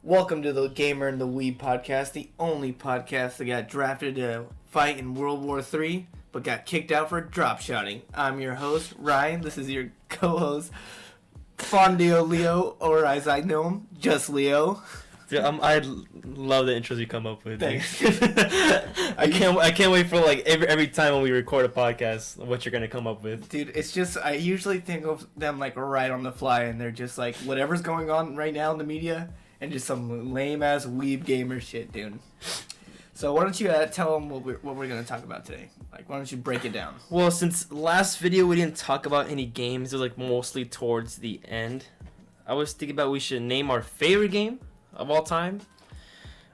Welcome to the Gamer and the Weeb podcast, the only podcast that got drafted to fight in World War III, but got kicked out for drop shotting. I'm your host, Ryan. This is your co-host, Fondio Leo, or as I know him, just Leo. Dude, I love the intros you come up with. Thanks. I can't wait for like every time when we record a podcast, what you're gonna come up with. Dude, it's just, I usually think of them like right on the fly, and they're just like, whatever's going on right now in the media, and just some lame-ass weeb gamer shit, dude. So why don't you tell them what we're going to talk about today? Like, why don't you break it down? Well, since last video we didn't talk about any games, it was like mostly towards the end. I was thinking about we should name our favorite game of all time.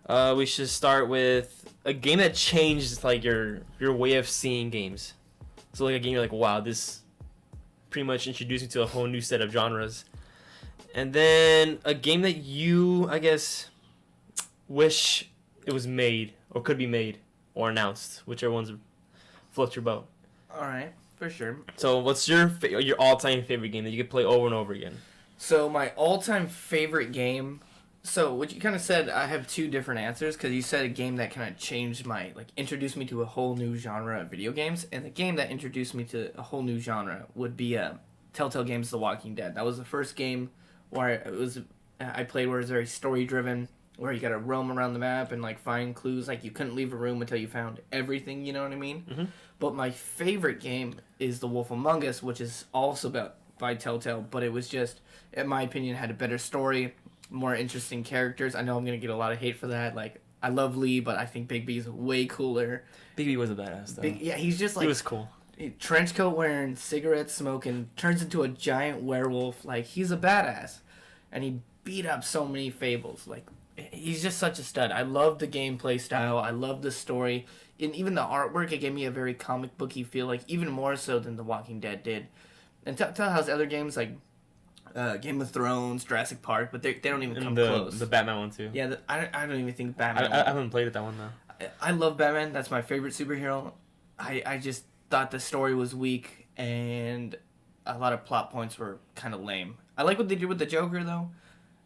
We should start with a game that changed like your way of seeing games. So like a game you're like, wow, this pretty much introduced me to a whole new set of genres. And then a game that you, I guess, wish it was made or could be made or announced, whichever one's floats your boat. All right, for sure. So what's your all-time favorite game that you could play over and over again? So my all-time favorite game, so what you kind of said, I have two different answers, because you said a game that kind of changed introduced me to a whole new genre of video games, and the game that introduced me to a whole new genre would be Telltale Games' The Walking Dead. That was the first game where I played where it was very story-driven, where you got to roam around the map and like find clues. Like you couldn't leave a room until you found everything. You know what I mean? Mm-hmm. But my favorite game is The Wolf Among Us, which is also by Telltale. But it was just, in my opinion, had a better story, more interesting characters. I know I'm gonna get a lot of hate for that. Like I love Lee, but I think Big B's way cooler. Big B was a badass though. Yeah, he's just like he was cool. Trench coat wearing, cigarette smoking, turns into a giant werewolf. Like he's a badass, and he beat up so many fables. Like he's just such a stud. I love the gameplay style. I love the story, and even the artwork. It gave me a very comic booky feel, like even more so than The Walking Dead did. And Telltale has other games like Game of Thrones, Jurassic Park, but they don't even come close. The Batman one too. Yeah, I don't even think Batman. I haven't played it that one though. I love Batman. That's my favorite superhero. I just thought the story was weak and a lot of plot points were kind of lame. I like what they did with the Joker though,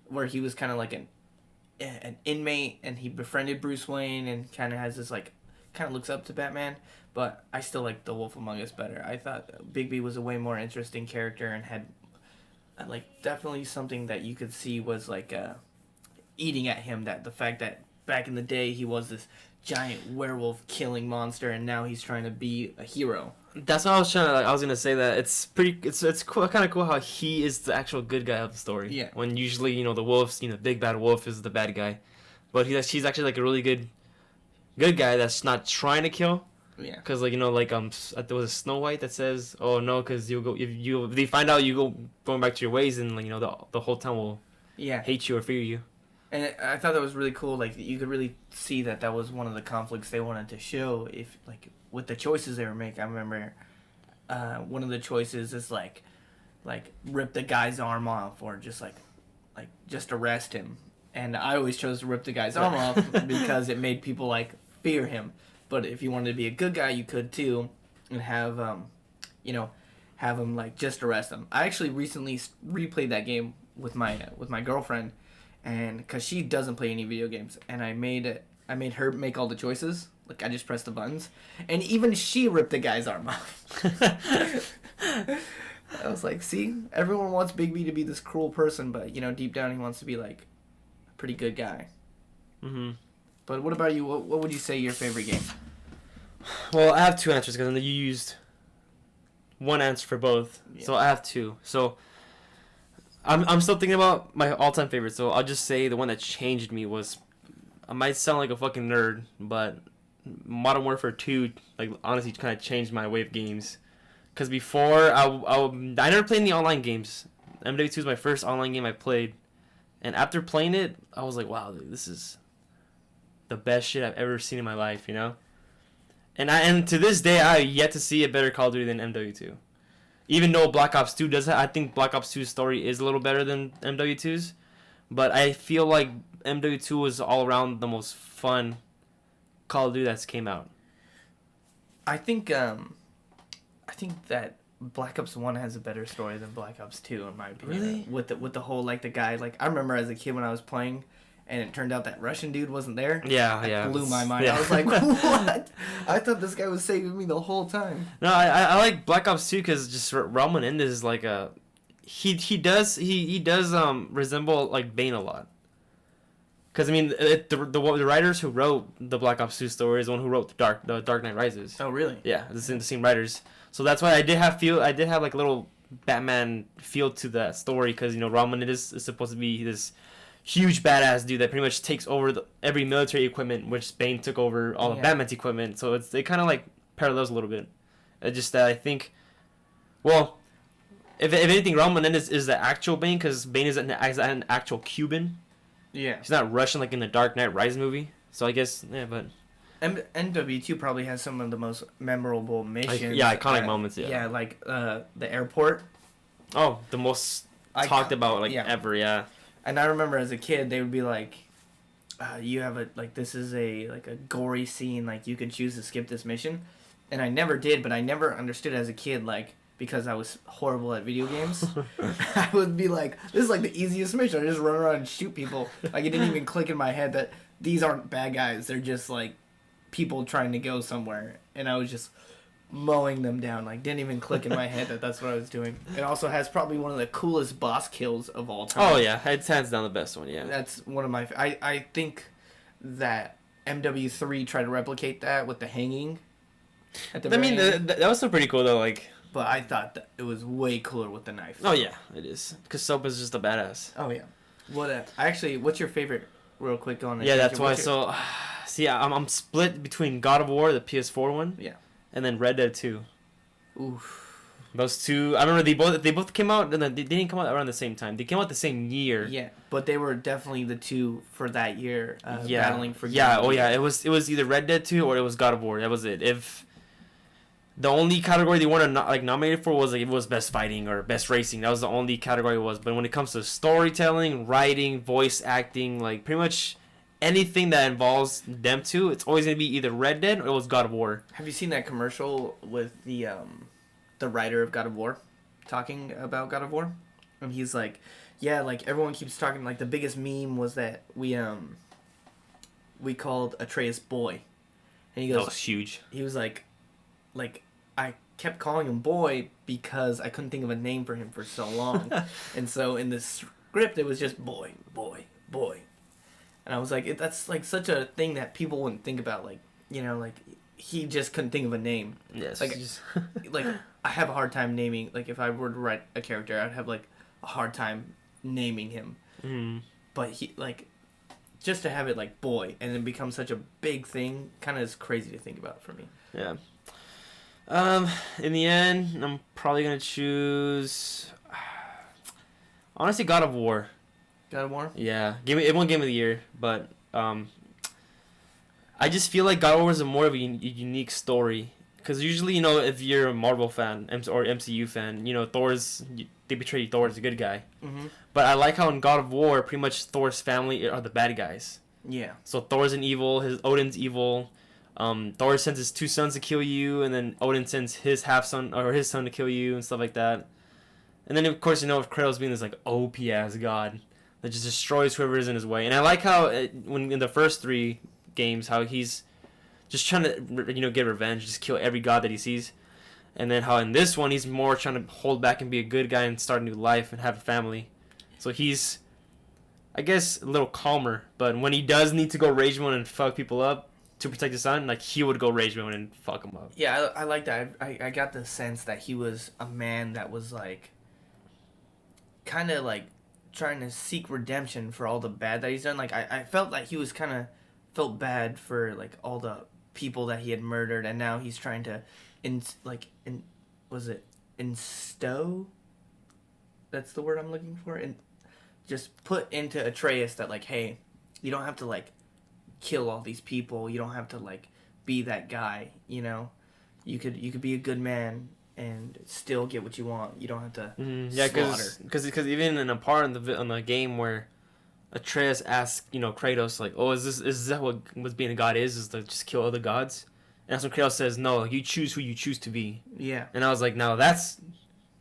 where he was kind of like an inmate and he befriended Bruce Wayne and kind of has this like kind of looks up to Batman. But I still like The Wolf Among Us better. I thought Big B was a way more interesting character and had like definitely something that you could see was like eating at him. That the fact that back in the day he was this giant werewolf killing monster and now he's trying to be a hero. That's what I was trying to. I was gonna say that it's pretty. It's cool, kind of cool how he is the actual good guy of the story. Yeah. When usually the wolves, big bad wolf is the bad guy, but he's actually like a really good guy that's not trying to kill. Yeah. Cause there was a Snow White that says, "Oh no, cause you'll go if they find out you go going back to your ways, and the whole town will hate you or fear you." And I thought that was really cool. Like you could really see that was one of the conflicts they wanted to show. If like with the choices they were making, I remember one of the choices is like rip the guy's arm off or just just arrest him. And I always chose to rip the guy's arm off because it made people like fear him. But if you wanted to be a good guy, you could too, and have have him like just arrest him. I actually recently replayed that game with my girlfriend. And because she doesn't play any video games, and I made her make all the choices. Like I just pressed the buttons, and even she ripped the guy's arm off. I was like, see, everyone wants Big B to be this cruel person, but deep down he wants to be like a pretty good guy. Mm-hmm. But what about you? What would you say your favorite game? Well, I have two answers because you used one answer for both, so I have two. So. I'm still thinking about my all-time favorite, so I'll just say the one that changed me was, I might sound like a fucking nerd, but Modern Warfare 2, like, honestly kind of changed my way of games. Because before, I never played any online games. MW2 was my first online game I played, and after playing it, I was like, wow, dude, this is the best shit I've ever seen in my life, And to this day, I have yet to see a better Call of Duty than MW2. Even though Black Ops 2 does that, I think Black Ops 2's story is a little better than MW2's. But I feel like MW2 was all around the most fun Call of Duty that's came out. I think that Black Ops 1 has a better story than Black Ops 2 in my opinion. Really? With the whole like the guy, like I remember as a kid when I was playing and it turned out that Russian dude wasn't there. Yeah, That blew my mind. I was like, what? I thought this guy was saving me the whole time. No, I like Black Ops 2 because just Raul Menendez is like a he does resemble like Bane a lot. Because I mean, the writers who wrote the Black Ops 2 story is the one who wrote the Dark Knight Rises. Oh, really? Yeah, it's the same writers. So that's why I did have like a little Batman feel to that story because Raul Menendez is supposed to be this huge badass dude that pretty much takes over every military equipment, which Bane took over all of Batman's equipment. So it kind of like parallels a little bit. It's just that I think, well, if anything, Raul Menendez is the actual Bane because Bane is an actual Cuban. Yeah. He's not Russian like in the Dark Knight Rises movie. So I guess, yeah, but... NW2 probably has some of the most memorable missions. Iconic moments, yeah. Yeah, like the airport. Oh, the most talked about, ever, yeah. And I remember as a kid, they would be like, you have this is a gory scene, like, you could choose to skip this mission. And I never did, but I never understood as a kid, like, because I was horrible at video games, I would be like, this is like the easiest mission. I just run around and shoot people. Like, it didn't even click in my head that these aren't bad guys. They're just, like, people trying to go somewhere. And I was just mowing them down. Like, didn't even click in my head that that's what I was doing. It also has probably one of the coolest boss kills of all time. Oh, yeah. It's hands down the best one, yeah. That's one of my... I think that MW3 tried to replicate that with the hanging at the very end. That was still pretty cool, though, like... But I thought that it was way cooler with the knife. Oh, yeah, it is. Because Soap is just a badass. Oh, yeah. What's your favorite, real quick, on it? Yeah, that's why, so... See, I'm split between God of War, the PS4 one. Yeah. And then Red Dead 2. Oof. Those two... I remember they both came out, and then they didn't come out around the same time. They came out the same year. Yeah, but they were definitely the two for that year, battling for... Yeah, oh, yeah, it was either Red Dead 2 or it was God of War. That was it. If... The only category they weren't nominated for was it was best fighting or best racing. That was the only category it was. But when it comes to storytelling, writing, voice acting, like pretty much anything that involves them two, it's always gonna be either Red Dead or it was God of War. Have you seen that commercial with the writer of God of War talking about God of War? And he's like, yeah, like everyone keeps talking, like the biggest meme was that we called Atreus boy, and he goes, that was huge. He was like I kept calling him boy because I couldn't think of a name for him for so long. And so in the script it was just boy, boy, boy. And I was like, that's like such a thing that people wouldn't think about, like, like he just couldn't think of a name. Yes. Like, like I have a hard time naming, like if I were to write a character, I'd have like a hard time naming him. Mm. But he, like, just to have it like boy and then become such a big thing kind of is crazy to think about for me. Yeah. In the end, I'm probably gonna choose. Honestly, God of War. God of War? Yeah, it won Game of the Year, but I just feel like God of War is more of a unique story. Because usually, if you're a Marvel fan or MCU fan, they portray Thor as a good guy. Mm-hmm. But I like how in God of War, pretty much Thor's family are the bad guys. Yeah. So Thor's an evil, Odin's evil. Thor sends his 2 sons to kill you, and then Odin sends his half-son or his son to kill you and stuff like that. And then of course of Kratos being this like OP ass god that just destroys whoever is in his way. And I like how when in the first 3 games how he's just trying to get revenge, just kill every god that he sees. And then how in this one he's more trying to hold back and be a good guy and start a new life and have a family. So he's, I guess, a little calmer. But when he does need to go rage mode and fuck people up to protect his son, like he would go rage mode and fuck him up. Yeah, I like that. I got the sense that he was a man that was like kind of like trying to seek redemption for all the bad that he's done. Like I felt like he was kind of felt bad for like all the people that he had murdered, and now he's trying to instow? That's the word I'm looking for. And just put into Atreus that like, hey, you don't have to like kill all these people. You don't have to like be that guy. You could be a good man and still get what you want. You don't have to slaughter. Because even in a part in the game where Atreus asks Kratos like, oh, is that what being a god is to just kill other gods? And that's when Kratos says, no, you choose who you choose to be. Yeah. And I was like, now that's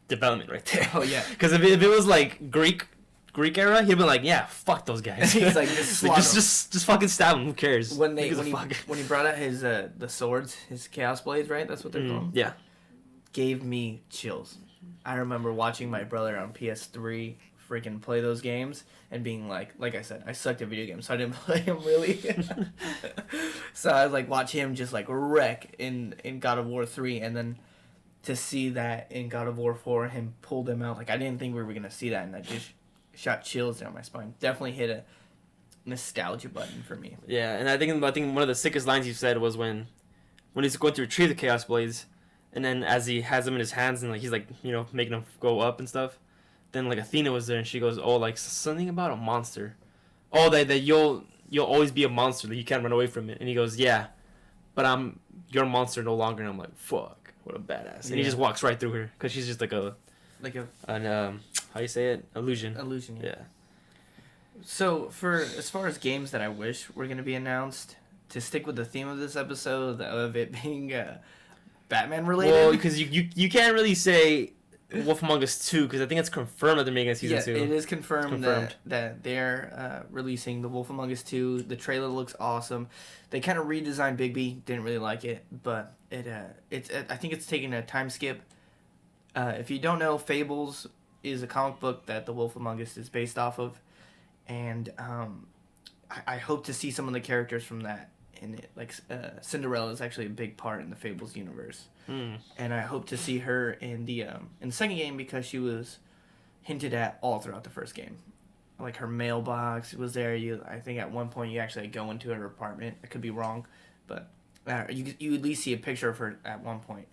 development right there. Oh yeah. Because if it was like Greek Greek era, he'd be like, yeah, fuck those guys. He's like, just fucking stab them. Who cares? When he brought out his the swords, his chaos blades, right? That's what they're called. Yeah. Gave me chills. I remember watching my brother on PS3 freaking play those games and being like I said, I sucked at video games, so I didn't play him really. So I was like watch him just like wreck in God of War 3, and then to see that in God of War 4, him pull them out, like I didn't think we were gonna see that, and that just shot chills down my spine. Definitely hit a nostalgia button for me. Yeah, and I think one of the sickest lines you said was when he's going to retrieve the Chaos Blades, and then as he has them in his hands and like he's like, you know, making them go up and stuff, then like Athena was there and she goes, oh, like something about a monster. Oh, that you'll always be a monster, that you can't run away from it. And he goes, yeah, but I'm your monster no longer. And I'm like, fuck, what a badass. And he just walks right through her because she's just like an how you say it, illusion. Yeah. So as far as games that I wish were gonna be announced, to stick with the theme of this episode of it being Batman related. Well, because you can't really say Wolf Among Us 2 because I think it's confirmed that they're making a season 2. Yeah, it is confirmed. That they're releasing the Wolf Among Us 2. The trailer looks awesome. They kind of redesigned Bigby. Didn't really like it, but I think it's taking a time skip. If you don't know, Fables is a comic book that the Wolf Among Us is based off of, and I hope to see some of the characters from that in it. Like Cinderella is actually a big part in the Fables universe. And I hope to see her in the second game because she was hinted at all throughout the first game. Like her mailbox was there. I think at one point you actually go into her apartment. I could be wrong, but you at least see a picture of her at one point.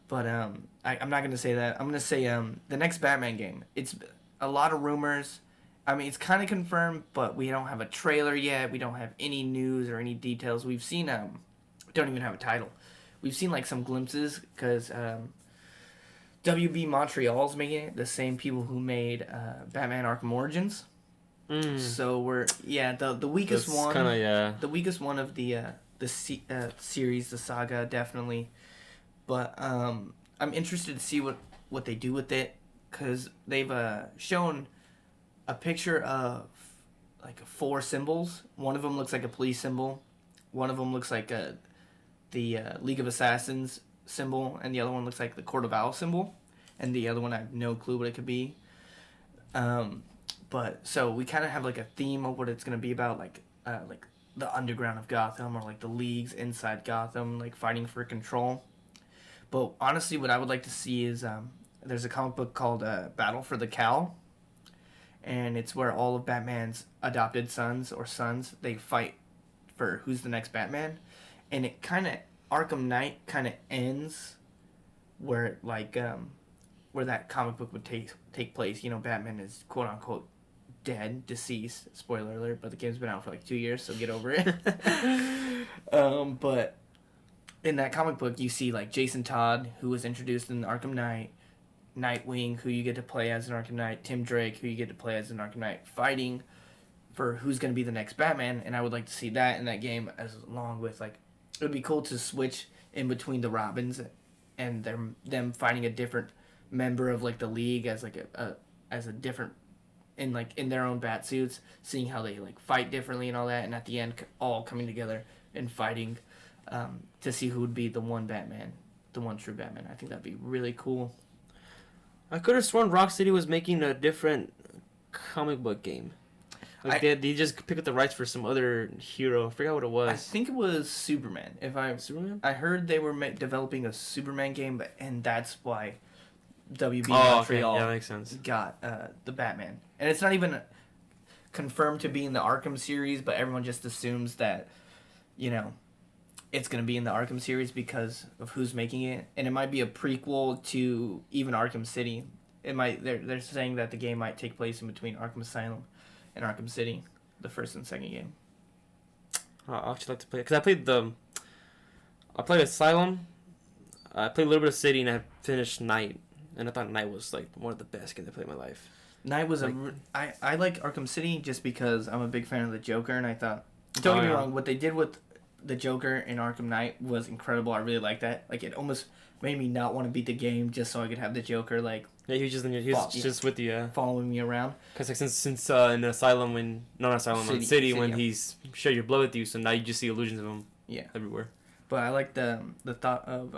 But I'm not gonna say that. I'm gonna say the next Batman game. It's a lot of rumors. I mean, it's kind of confirmed, but we don't have a trailer yet. We don't have any news or any details. We've seen don't even have a title. We've seen like some glimpses because WB Montreal's making it, the same people who made Batman Arkham Origins. So the weakest That's one. The weakest one of the series, the saga, definitely. But I'm interested to see what they do with it because they've shown a picture of like 4 symbols. One of them looks like a police symbol. One of them looks like the League of Assassins symbol, and the other one looks like the Court of Owls symbol, and the other one I have no clue what it could be. But so we kind of have like a theme of what it's gonna be about, like the underground of Gotham, or like the leagues inside Gotham, like fighting for control. But honestly, what I would like to see is there's a comic book called Battle for the Cowl, and it's where all of Batman's adopted sons they fight for who's the next Batman. And it kind of Arkham Knight kind of ends where where that comic book would take place. You know, Batman is quote unquote dead, deceased. Spoiler alert! But the game's been out for like 2 years, so get over it. But in that comic book, you see like Jason Todd, who was introduced in Arkham Knight, Nightwing, who you get to play as an Arkham Knight, Tim Drake, who you get to play as an Arkham Knight, fighting for who's going to be the next Batman. And I would like to see that in that game, as along with like. It would be cool to switch in between the Robins and them finding a different member of like the League as like a different in their own bat suits, seeing how they like fight differently and all that, and at the end all coming together and fighting to see who would be the one Batman, the one true Batman. I think that'd be really cool. I could have sworn Rocksteady was making a different comic book game. Like they just picked up the rights for some other hero. I forgot what it was. I think it was Superman. Superman? I heard they were developing a Superman game, and that's why WB Montreal okay. Yeah, that makes sense. Got the Batman. And it's not even confirmed to be in the Arkham series, but everyone just assumes that, you know, it's going to be in the Arkham series because of who's making it. And it might be a prequel to even Arkham City. They're saying that the game might take place in between Arkham Asylum and Arkham City, the first and second game. I actually like to play it because I played Asylum, I played a little bit of City, and I finished Night, and I thought Night was like one of the best games I played in my life. Night was I like Arkham City just because I'm a big fan of the Joker, and I thought, don't get me wrong, what they did with the Joker in Arkham Knight was incredible. I really liked that. Like, it almost made me not want to beat the game just so I could have the Joker like Yeah, he was just with you. Yeah. Following me around. Because like since in the asylum city when he's shared your blood with you, so now you just see illusions of him. Yeah. Everywhere. But I like the thought of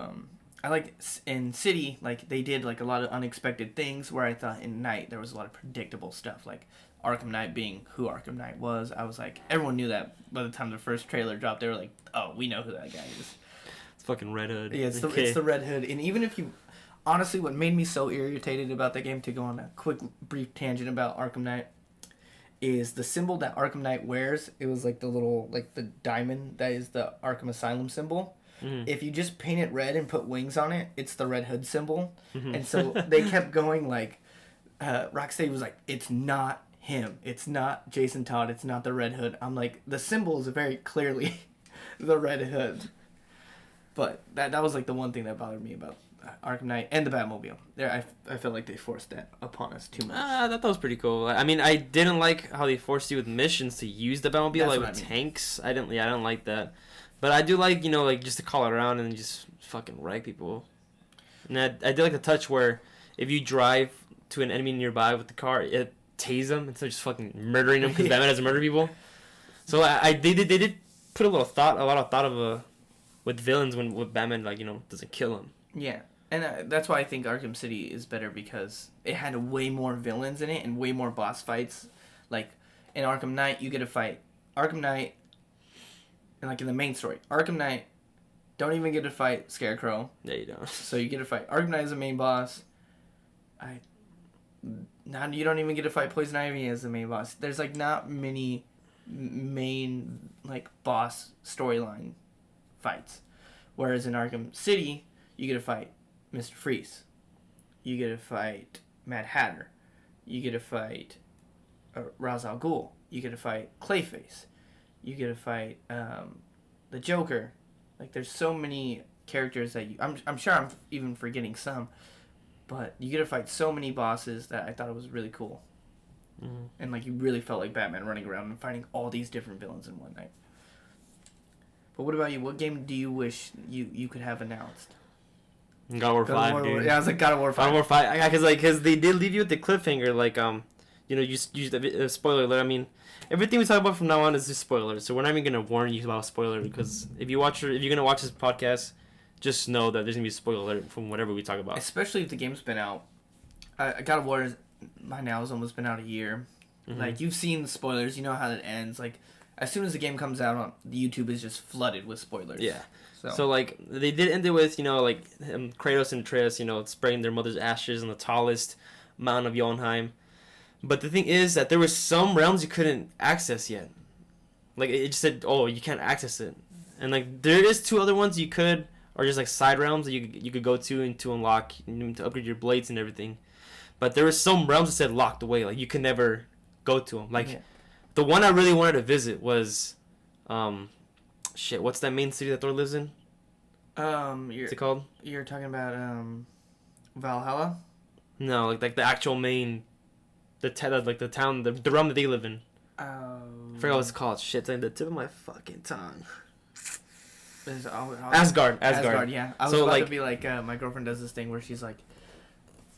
I like in City, like they did like a lot of unexpected things where I thought in Night there was a lot of predictable stuff, like Arkham Knight being who Arkham Knight was. I was like, everyone knew that by the time the first trailer dropped. They were like, oh, we know who that guy is. It's fucking Red Hood. Yeah, it's the Red Hood. And even if you, honestly, what made me so irritated about that game, to go on a quick brief tangent about Arkham Knight, is the symbol that Arkham Knight wears. It was like the little, like the diamond that is the Arkham Asylum symbol. Mm-hmm. If you just paint it red and put wings on it, it's the Red Hood symbol. Mm-hmm. And so they kept going like, Rocksteady was like, it's not him. It's not Jason Todd. It's not the Red Hood. I'm like, the symbol is very clearly the Red Hood. But that was like the one thing that bothered me about Arkham Knight and the Batmobile. There, I felt like they forced that upon us too much. I thought that was pretty cool. I mean, I didn't like how they forced you with missions to use the Batmobile, That's like with tanks. I didn't like that. But I do like, like just to call it around and just fucking wreck people. And I do like the touch where if you drive to an enemy nearby with the car, it tase them instead of just fucking murdering them because Batman doesn't murder people. So they did put a lot of thought of with villains with Batman doesn't kill them. Yeah, and that's why I think Arkham City is better, because it had way more villains in it and way more boss fights. Like in Arkham Knight, you get to fight Arkham Knight. And like in the main story, Arkham Knight don't even get to fight Scarecrow. Yeah, you don't. So you get to fight Arkham Knight as the main boss. You don't even get to fight Poison Ivy as the main boss. There's like not many main like boss storyline fights. Whereas in Arkham City, you get to fight Mr. Freeze. You get to fight Mad Hatter. You get to fight Ra's al Ghul. You get to fight Clayface. You get to fight the Joker. Like, there's so many characters that I'm sure I'm even forgetting some, but you get to fight so many bosses that I thought it was really cool. Mm-hmm. And like, you really felt like Batman running around and fighting all these different villains in one night. But what about you? What game do you wish you could have announced? God of War 5, dude. Yeah, I was like, God of War 5. God of War 5. Because they did leave you with the cliffhanger, like, you spoiler alert. I mean, everything we talk about from now on is just spoilers, so we're not even gonna warn you about spoilers, because if you're gonna watch this podcast, just know that there's gonna be a spoiler alert from whatever we talk about. Especially if the game's been out. God of War by now has almost been out a year. Mm-hmm. Like, you've seen the spoilers, you know how it ends. Like, as soon as the game comes out, YouTube is just flooded with spoilers. Yeah. So like, they did end it with, Kratos and Atreus, spraying their mother's ashes on the tallest mountain of Jotunheim. But the thing is that there were some realms you couldn't access yet. Like, it just said, oh, you can't access it. And, like, there is 2 other ones you could, or just, like, side realms that you could go to and to unlock, to upgrade your blades and everything. But there were some realms that said locked away. Like, you could never go to them. Like, the one I really wanted to visit was, what's that main city that Thor lives in? What's it called? You're talking about, Valhalla? No, like the actual main... the town, the realm that they live in. I forgot what it's called. Shit, it's on the tip of my fucking tongue. Asgard, yeah. I was about to be like, my girlfriend does this thing where she's like,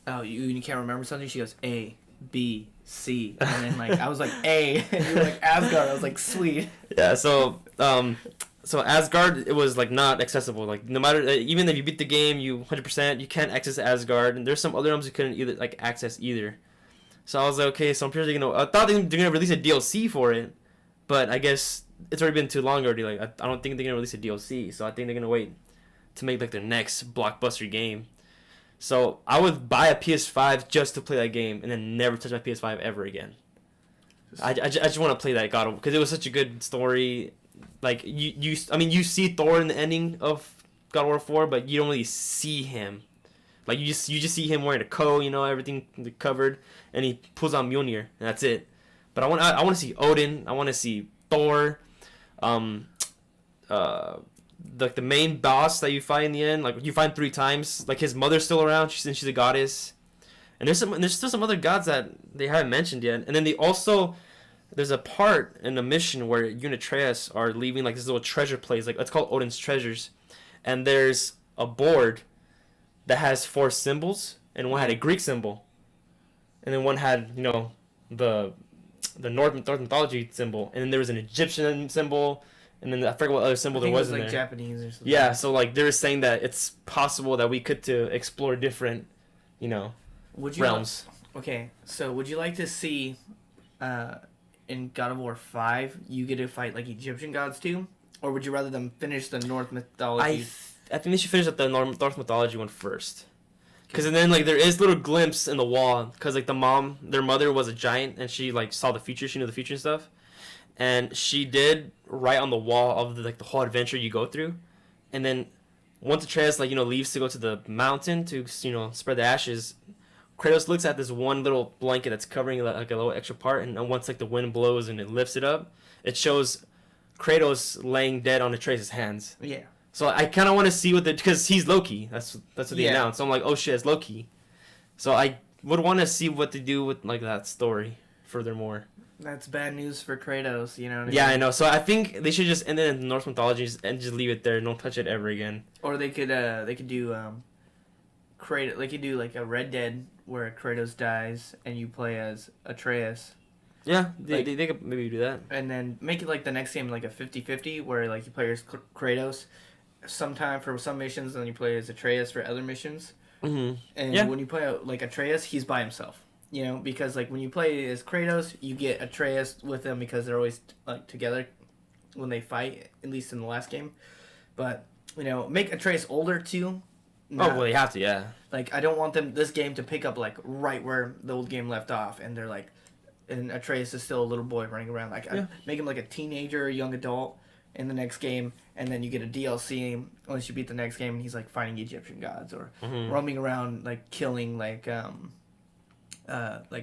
oh, you can't remember something? She goes, A, B, C. And then, like, I was like, A. And you were like, Asgard. I was like, sweet. Yeah, so Asgard, it was, like, not accessible. Like, no matter, even if you beat the game, you 100%, you can't access Asgard. And there's some other realms you couldn't either, like, access either. So I was like, okay, so I'm sure I thought they're gonna release a DLC for it, but I guess it's already been too long already. Like, I don't think they're gonna release a DLC, so I think they're gonna wait to make like their next blockbuster game. So I would buy a PS5 just to play that game, and then never touch my PS5 ever again. I just want to play that God of War, because it was such a good story. Like, you see Thor in the ending of God of War 4, but you don't really see him. Like, you just see him wearing a coat, everything covered, and he pulls on Mjolnir, and that's it. But I want to see Odin. I want to see Thor. Like, the main boss that you fight in the end, like, you find 3 times. Like, his mother's still around, she's a goddess. And there's still some other gods that they haven't mentioned yet. And then there's a part in the mission where you and Atreus are leaving, like, this little treasure place. Like, it's called Odin's Treasures. And there's a board that has 4 symbols, and one had a Greek symbol, and then one had the North mythology symbol, and then there was an Egyptian symbol, and then I forget what other symbol there was in like there. Japanese or something. Yeah, so like they were saying that it's possible that we could to explore different, realms. Okay, so would you like to see, in God of War 5, you get to fight like Egyptian gods too, or would you rather them finish the North mythology? I think they should finish up the North mythology one first. Because then, like, there is little glimpse in the wall. Because, like, their mother was a giant, and she, like, saw the future. She knew the future and stuff. And she did write on the wall of, the whole adventure you go through. And then, once Atreus, like, leaves to go to the mountain to, spread the ashes, Kratos looks at this one little blanket that's covering, like, a little extra part. And once, like, the wind blows and it lifts it up, it shows Kratos laying dead on Atreus' hands. Yeah. So I kind of want to see because he's Loki. That's what they announced. So I'm like, oh shit, it's Loki. So I would want to see what they do with like that story. Furthermore, that's bad news for Kratos. You know what I mean? Yeah, I know. So I think they should just end it in Norse mythology and just leave it there. Don't touch it ever again. Or they could do Kratos. They could do like a Red Dead where Kratos dies and you play as Atreus. Yeah, they could maybe do that. And then make it like the next game like a 50-50 where like you play as Kratos sometime for some missions, and then you play as Atreus for other missions. Mm-hmm. And when you play like Atreus, he's by himself. Because like when you play as Kratos, you get Atreus with them because they're always like together when they fight, at least in the last game. But make Atreus older too. Well, they have to, yeah. Like I don't want this game to pick up like right where the old game left off, and they're like, and Atreus is still a little boy running around. Like make him like a teenager, a young adult in the next game, and then you get a DLC once you beat the next game, and he's like fighting Egyptian gods or roaming around like killing like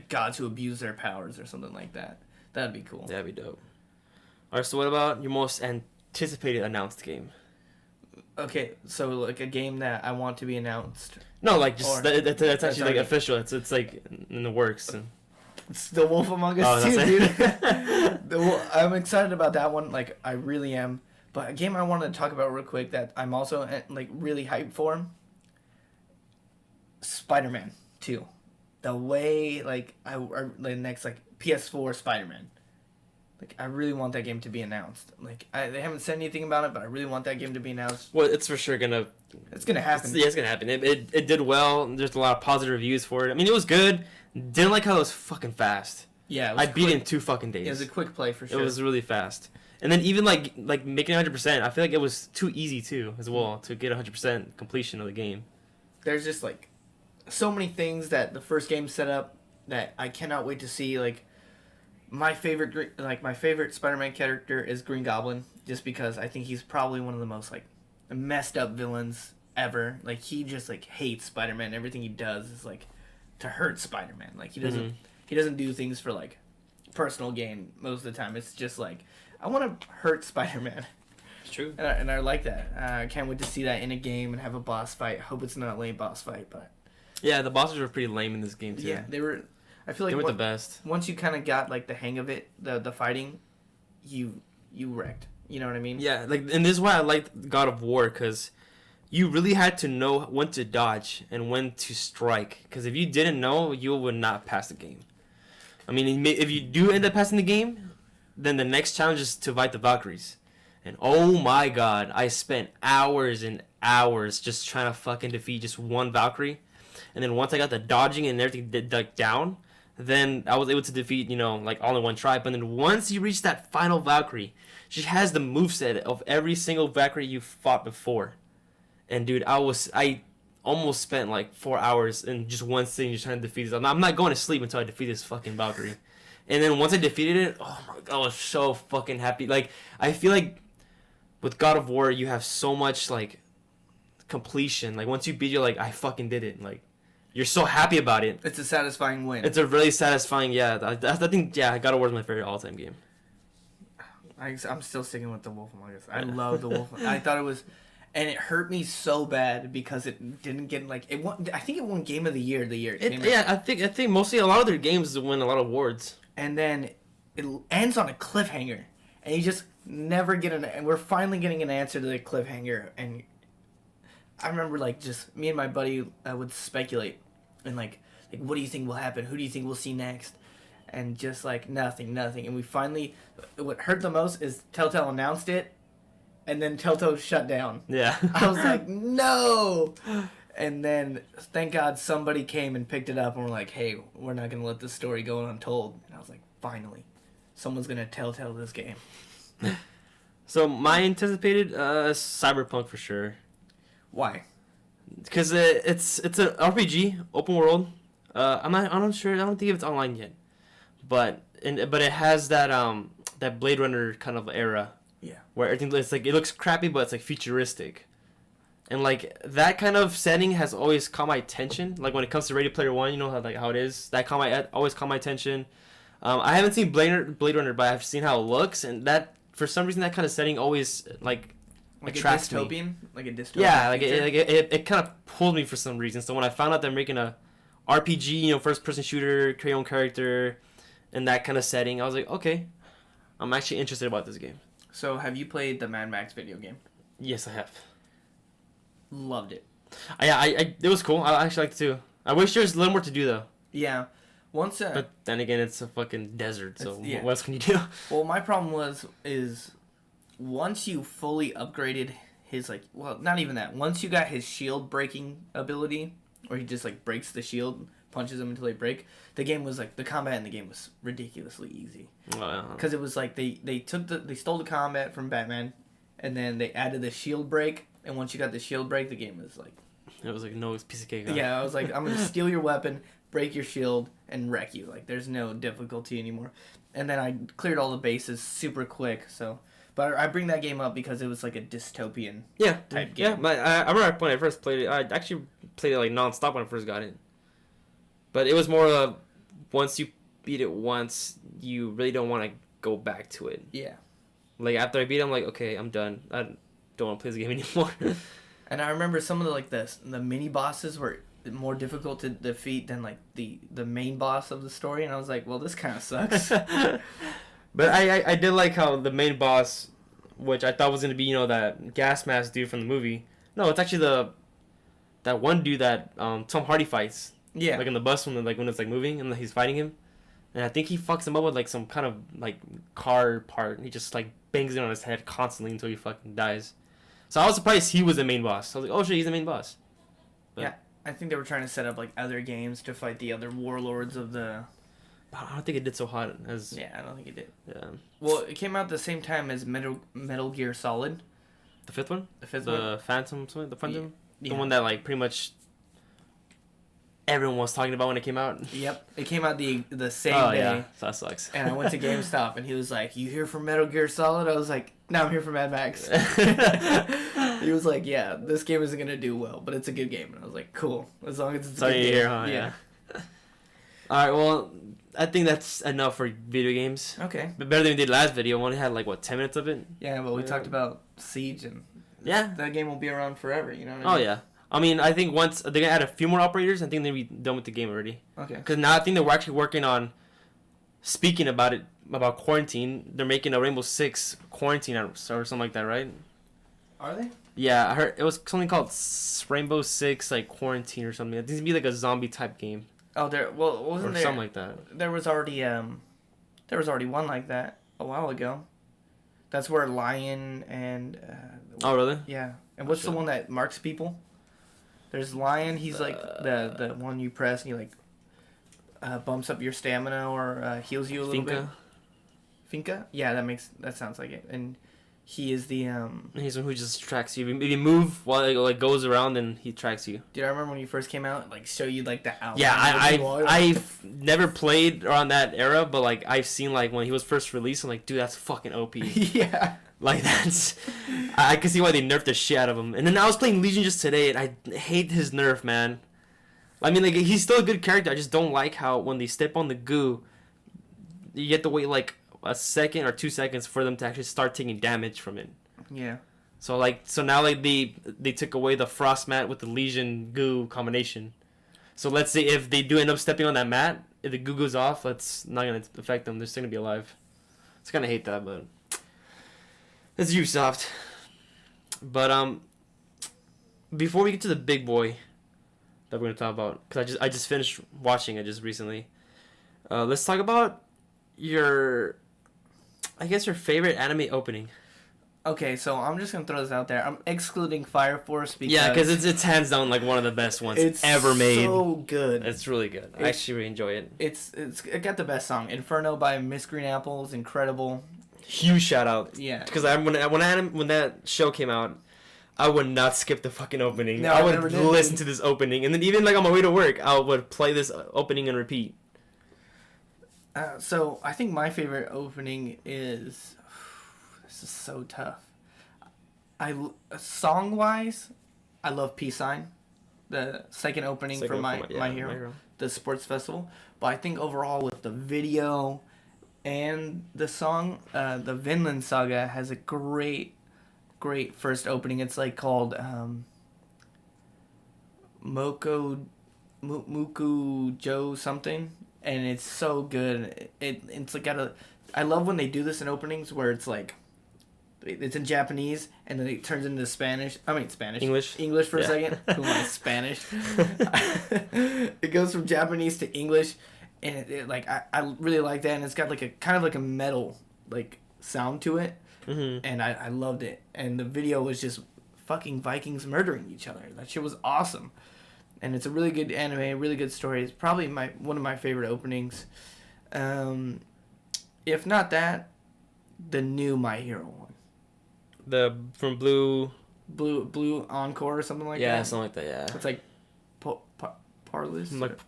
gods who abuse their powers or something like that. That'd be cool. That'd be dope. Alright, so what about your most anticipated announced game? Okay, so like a game that I want to be announced. No, like just that's actually like official. It's like in the works. It's The Wolf Among Us 2, dude. I'm excited about that one. Like, I really am. But a game I wanted to talk about real quick that I'm also, like, really hyped for. Spider-Man 2. The way, like, the next, like, PS4 Spider-Man. Like, I really want that game to be announced. Like, they haven't said anything about it, but I really want that game to be announced. Well, it's for sure gonna... It's gonna happen. It's gonna happen. It did well. There's a lot of positive reviews for it. I mean, it was good. Didn't like how it was fucking fast. Yeah, I beat it in 2 fucking days. It was a quick play for sure. It was really fast. And then even like making 100%, I feel like it was too easy too as well to get 100% completion of the game. There's just like so many things that the first game set up that I cannot wait to see. Like my favorite Spider-Man character is Green Goblin, just because I think he's probably one of the most like messed up villains ever. Like he just like hates Spider-Man. Everything he does is like to hurt Spider-Man. Like he doesn't do things for like personal gain most of the time. It's just like I want to hurt Spider-Man. It's true. And I like that. I can't wait to see that in a game and have a boss fight. I hope it's not a lame boss fight, but yeah, the bosses were pretty lame in this game too. Yeah, they were. I feel like they were the best. Once you kind of got like the hang of it, the fighting, you wrecked. You know what I mean? Yeah, like, and this is why I liked God of War, because you really had to know when to dodge and when to strike. Because if you didn't know, you would not pass the game. I mean, if you do end up passing the game, then the next challenge is to fight the Valkyries. And oh my god, I spent hours and hours just trying to fucking defeat just one Valkyrie. And then once I got the dodging and everything down, then I was able to defeat, like all in one try. But then once you reach that final Valkyrie, she has the moveset of every single Valkyrie you fought before. And dude, I almost spent like 4 hours in just one sitting just trying to defeat this. I'm not going to sleep until I defeat this fucking Valkyrie. And then once I defeated it, oh my god, I was so fucking happy. Like, I feel like with God of War, you have so much like completion. Like once you beat, you're like, I fucking did it. Like, you're so happy about it. It's a satisfying win. It's a really satisfying, yeah. I think, yeah, God of War is my favorite all-time game. I'm still sticking with The Wolf Among Us. I love The Wolf. I thought it was, and it hurt me so bad because it didn't get like it won. I think it won Game of the Year Yeah, I think mostly a lot of their games win a lot of awards. And then it ends on a cliffhanger, and you just never get and we're finally getting an answer to the cliffhanger. And I remember like just me and my buddy would speculate and like what do you think will happen? Who do you think we'll see next? And just like nothing. And we finally, what hurt the most is Telltale announced it, and then Telltale shut down. Yeah. I was like, no. And then thank God somebody came and picked it up and were like, hey, we're not gonna let this story go untold. And I was like, finally, someone's gonna Telltale this game. So my anticipated Cyberpunk for sure. Why? Because it's an RPG, open world. I'm not sure. I don't think it's online yet, but it has that Blade Runner kind of era. Yeah. Where everything it's like it looks crappy, but it's like futuristic, and like that kind of setting has always caught my attention. Like when it comes to Ready Player One, you know how it is. That always caught my attention. I haven't seen Blade Runner, but I've seen how it looks, and that for some reason that kind of setting always like attracts a dystopian, me. like a dystopian. Yeah, it kind of pulled me for some reason. So when I found out they're making a RPG, first person shooter, create your own character, in that kind of setting, I was like, okay, I'm actually interested about this game. So have you played the Mad Max video game? Yes, I have. Loved it. I it was cool. I actually liked it too. I wish there was a little more to do though. Yeah. But then again, it's a fucking desert, so yeah. what else can you do? Well, my problem is once you fully upgraded his, like, well, not even that. Once you got his shield breaking ability, or he just, like, breaks the shield, punches them until they break, the game was, like, the combat in the game was ridiculously easy. Because it was, like, they stole the combat from Batman, and then they added the shield break, and once you got the shield break, the game was, like... It was, like, no piece of cake. Yeah, I was like, I'm going to steal your weapon, break your shield, and wreck you. Like, there's no difficulty anymore. And then I cleared all the bases super quick, so... But I bring that game up because it was like a dystopian type game. Yeah, but I remember when I first played it, I actually played it like non-stop when I first got it. But it was more of once you beat it once, you really don't want to go back to it. Yeah. Like after I beat it, I'm like, okay, I'm done. I don't want to play this game anymore. And I remember some of the mini bosses were more difficult to defeat than like the main boss of the story, and I was like, well, this kind of sucks. But I did like how the main boss, which I thought was going to be, that gas mask dude from the movie. No, it's actually that one dude that Tom Hardy fights. Yeah. Like in the bus when it's like moving and he's fighting him. And I think he fucks him up with like some kind of like car part. And he just like bangs it on his head constantly until he fucking dies. So I was surprised he was the main boss. I was like, oh shit, he's the main boss. But, yeah. I think they were trying to set up like other games to fight the other warlords of the... I don't think it did so hot as... Yeah, I don't think it did. Yeah. Well, it came out the same time as Metal Gear Solid. The fifth one? The fifth one? The Phantom, something? The Phantom? Yeah. The one that, like, pretty much everyone was talking about when it came out? Yep. It came out the same day. Yeah. So that sucks. And I went to GameStop, and he was like, you here for Metal Gear Solid? I was like, no, I'm here for Mad Max. He was like, yeah, this game isn't going to do well, but it's a good game. And I was like, cool. As long as it's a good game. Here, huh? Yeah. Alright, well... I think that's enough for video games. Okay. But better than we did last video. We only had 10 minutes of it. Yeah, but we talked about Siege, and yeah, that game will be around forever, you know what I mean? Oh, yeah. I mean, I think once they're going to add a few more operators, I think they'll be done with the game already. Okay. Because now I think they're actually working on speaking about quarantine. They're making a Rainbow Six quarantine or something like that, right? Are they? Yeah, I heard it was something called Rainbow Six, quarantine or something. This would be like a zombie type game. Oh, wasn't there something like that? There was already one like that a while ago. That's where Lion and oh really? Yeah. And what's the one that marks people? There's Lion. He's like the one you press and he bumps up your stamina or heals you a little bit. Finka? Yeah, that sounds like it. And he is the he's the one who just tracks you. If you move while it goes around, then he tracks you. Dude, I remember when you first came out, show you the outline. Yeah, I've never played around that era, but I've seen when he was first released. I'm like, dude, that's fucking OP. Yeah. That's I can see why they nerfed the shit out of him. And then I was playing Legion just today, and I hate his nerf, man. I mean, he's still a good character. I just don't like how when they step on the goo, you have to wait a second or 2 seconds for them to actually start taking damage from it. Yeah. So now they took away the frost mat with the Legion goo combination. So let's say if they do end up stepping on that mat, if the goo goes off, that's not gonna affect them. They're still gonna be alive. I kind of hate that, but it's Ubisoft. But before we get to the big boy, that we're gonna talk about because I just finished watching it just recently. Let's talk about your favorite anime opening. Okay, so I'm just gonna throw this out there. I'm excluding Fire Force because because it's hands down like one of the best ones ever made. It's so good. It's really good. I actually really enjoy it. It got the best song. Inferno by Miss Green Apple is incredible. Huge shout out. Yeah. Because when that show came out, I would not skip the fucking opening. No, I would listen to this opening, and then even like on my way to work, I would play this opening and repeat. So I think my favorite opening is. This is so tough. Song wise, I love Peace Sign, the second opening for my Hero, the sports festival. But I think overall with the video and the song, the Vinland Saga has a great first opening. It's like called Muku Joe something, and it's so good. It's like I love when they do this in openings where it's like it's in Japanese and then it turns into Spanish. English for a second. Who wants Spanish? It goes from Japanese to English, and I really like that, and it's got like a kind of like a metal like sound to it, and I loved it. And the video was just fucking Vikings murdering each other. That shit was awesome, and it's a really good anime, a really good story. It's probably one of my favorite openings. If not that, the new My Hero one. From Blue Encore or something like that. Yeah, something like that. Yeah. It's like Parlous. It's like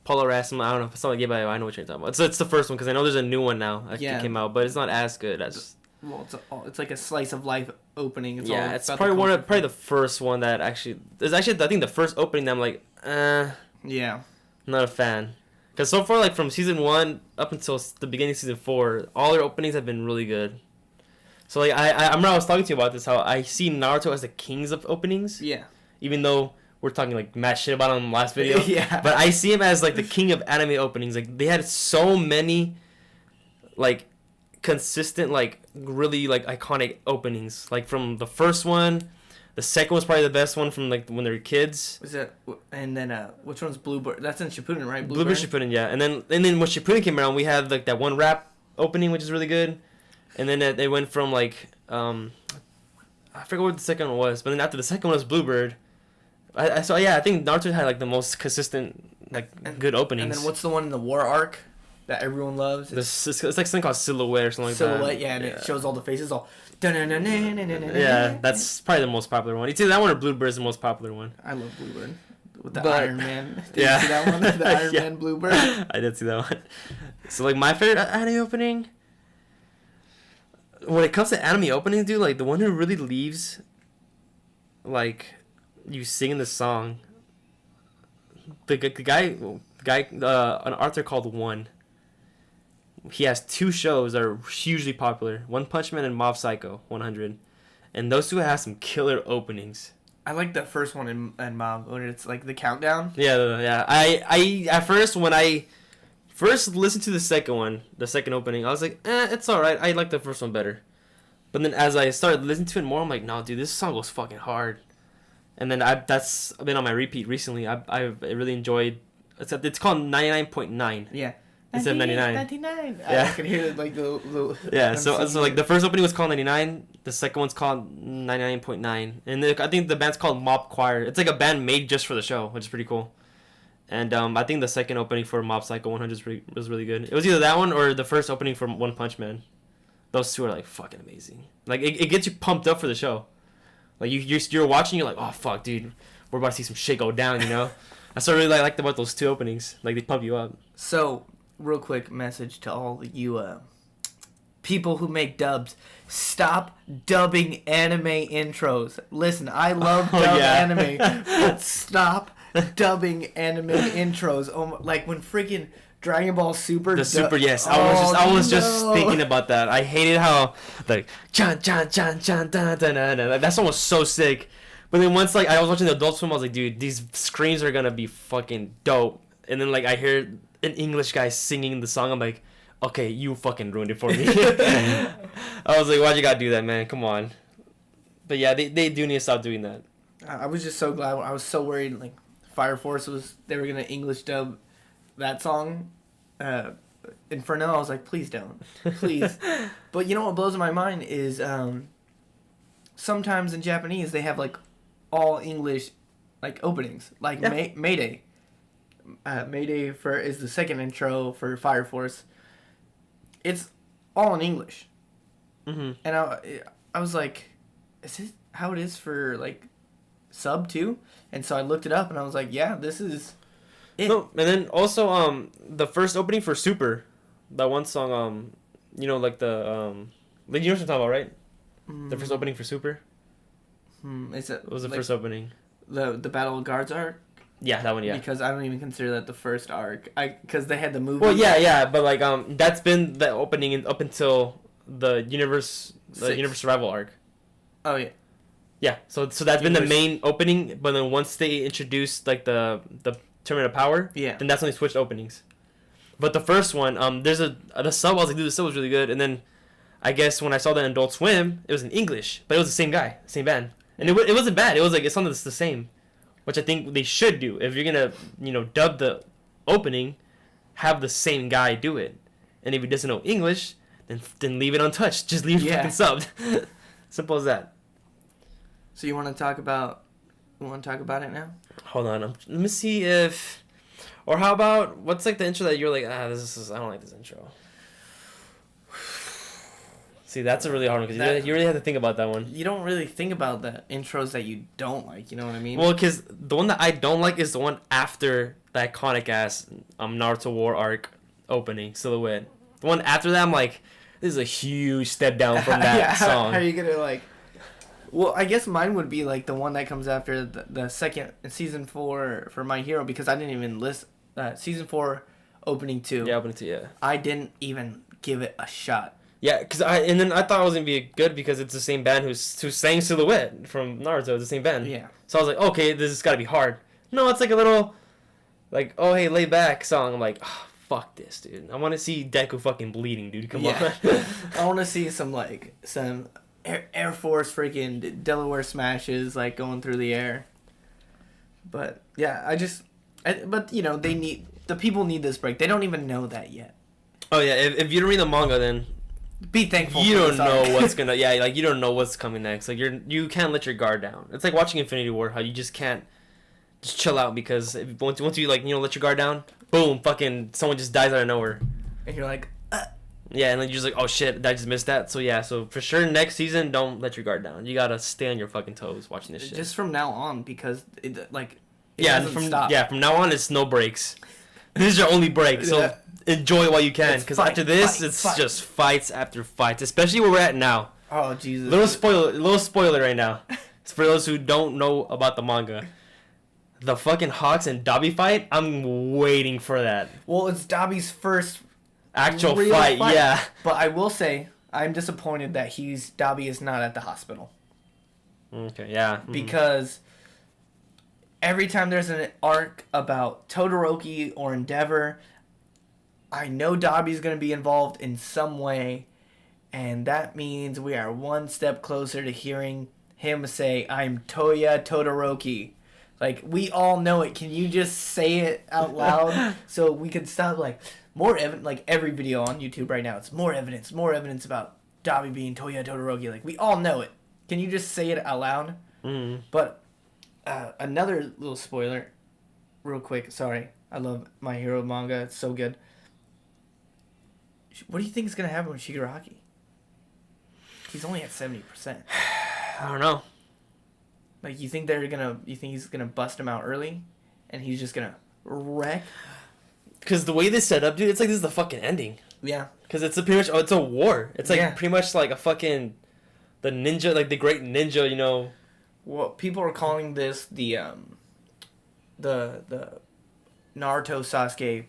Polaris. I don't know. It's not like but I know what you're talking about. It's the first one because I know there's a new one now that came out, but it's not as good as. Well, it's like a slice of life opening. It's probably the first one that actually. It's actually I think the first opening that I'm like, yeah, not a fan. Because so far, like from season 1 up until the beginning of season 4, all their openings have been really good. So like I remember I was talking to you about this, how I see Naruto as the kings of openings. Yeah. Even though we're talking like mad shit about him in the last video. Yeah. But I see him as like the king of anime openings. Like they had so many like consistent, like really like iconic openings. Like from the first one, the second was probably the best one from like when they were kids. Was that and then which one's Bluebird? That's in Shippuden, right? Bluebird Shippuden, yeah. And then when Shippuden came around, we had like that one rap opening, which is really good. And then they went from like I forget what the second one was, but then after the second one was Bluebird. I think Naruto had like the most consistent good openings. And then what's the one in the War arc that everyone loves? It's like something called Silhouette or something like that. Silhouette, yeah, and it shows all the faces all. Yeah, that's probably the most popular one. It's either that one or Bluebird is the most popular one. I love Bluebird with the Iron Man. Did you see that one? The Iron Man Bluebird. I did see that one. So like my favorite anime opening. When it comes to anime openings, dude, like the one who really leaves, like, you singing the song. The guy, an author called One. He has 2 shows that are hugely popular: One Punch Man and Mob Psycho 100, and those 2 have some killer openings. I like the first one in Mob when it's like the countdown. Yeah. I at first when I first listened to the second opening, I was like, it's alright. I like the first one better. But then as I started listening to it more, I'm like, no, dude, this song goes fucking hard. And then that's been on my repeat recently. I really enjoyed. It's called 99.9. Yeah. Instead of 99. 99. Yeah. I can hear like the yeah. So like the first opening was called 99. The second one's called 99.9. And I think the band's called Mob Choir. It's like a band made just for the show, which is pretty cool. And I think the second opening for Mob Psycho 100 was really good. It was either that one or the first opening for One Punch Man. Those 2 are like fucking amazing. Like it gets you pumped up for the show. Like you're watching, you're like, oh fuck, dude, we're about to see some shit go down, you know. That's what I really liked about those 2 openings. Like they pump you up. So real quick message to all you people who make dubs: stop dubbing anime intros. Listen, I love anime, but stop dubbing anime intros. Oh, like when freaking Dragon Ball Super. The Super, yes. I was just thinking about that. I hated how like chan chan chan chan da da da da. That song was so sick. But then once like I was watching the adult film, I was like, dude, these screams are gonna be fucking dope. And then like I hear an English guy singing the song. I'm like, okay, you fucking ruined it for me. I was like, why'd you gotta do that, man? Come on. But yeah, they do need to stop doing that. I was just so glad. I was so worried. Like Fire Force they were gonna English dub that song, Inferno. I was like, please don't, please. But you know what blows my mind is sometimes in Japanese they have like all English like openings, like Mayday. Mayday is the second intro for Fire Force. It's all in English, and I was like, is this how it is for like sub too? And so I looked it up and I was like, yeah, this is it. No, and then also the first opening for Super, that one song like the like you know what I'm talking about, right? The first opening for Super. Is it? What was the like, first opening? The Battle of Guards arc. Yeah, that one. Yeah. Because I don't even consider that the first arc. Because they had the movie. Well, yeah, but like that's been the opening up until the universe survival arc. Oh yeah. Yeah, so that's been the main opening, but then once they introduced like the Tournament of Power, then that's when they switched openings. But the first one, there's the sub. I was like, dude, the sub was really good. And then, I guess when I saw that in Adult Swim, it was in English, but it was the same guy, same band, and it wasn't bad. It was like it's something that's the same, which I think they should do. If you're gonna dub the opening, have the same guy do it. And if he doesn't know English, then leave it untouched. Just leave it fucking subbed. Simple as that. So you want to talk about it now? Hold on, let me see if, or how about what's like the intro that you're like, I don't like this intro. See, that's a really hard one because you really have to think about that one. You don't really think about the intros that you don't like. You know what I mean? Well, because the one that I don't like is the one after the iconic ass Naruto War arc opening Silhouette. The one after that, I'm like, this is a huge step down from that song. How are you gonna like? Well, I guess mine would be like the one that comes after the second season 4 for My Hero because I didn't even list season 4 opening 2. Yeah, opening 2. Yeah. I didn't even give it a shot. Yeah, and then I thought it was gonna be good because it's the same band who sang Silhouette from Naruto. It's the same band. Yeah. So I was like, okay, this has got to be hard. No, it's like a little, like, oh hey, lay back song. I'm like, oh, fuck this, dude. I want to see Deku fucking bleeding, dude. Come on. I want to see some Air Force freaking Delaware smashes like going through the air. But yeah, but the people need this break. They don't even know that yet. Oh yeah, if you don't read the manga, then be thankful. You don't know what's gonna you don't know what's coming next. Like you can't let your guard down. It's like watching Infinity War, how you just can't just chill out because once you let your guard down, boom, fucking someone just dies out of nowhere, and you're like. Yeah, and then you're just like, oh shit, I just missed that. So yeah, so for sure next season, don't let your guard down. You gotta stay on your fucking toes watching this shit. Just from now on, because it from now on it's no breaks. This is your only break, so enjoy it while you can. Because after this, it's just fights after fights, especially where we're at now. Oh Jesus! Little spoiler right now. It's for those who don't know about the manga. The fucking Hawks and Dobby fight. I'm waiting for that. Well, it's Dobby's first. Actual fight, yeah. But I will say, I'm disappointed that Dobby is not at the hospital. Okay, yeah. Because every time there's an arc about Todoroki or Endeavor, I know Dobby's going to be involved in some way, and that means we are one step closer to hearing him say, I'm Toya Todoroki. Like, we all know it. Can you just say it out loud so we can stop, more evidence, like every video on YouTube right now, it's more evidence about Dobby being Toya Todoroki. Like, we all know it. Can you just say it out loud? Mm-hmm. But another little spoiler, real quick. Sorry, I love My Hero manga. It's so good. What do you think is gonna happen with Shigaraki? He's only at 70%. I don't know. Like, you think he's gonna bust him out early, and he's just gonna wreck? Because the way they set up, dude, it's like this is the fucking ending. Yeah. Because it's it's a war. It's like pretty much like a fucking, the ninja, like the great ninja, Well, people are calling this the Naruto Sasuke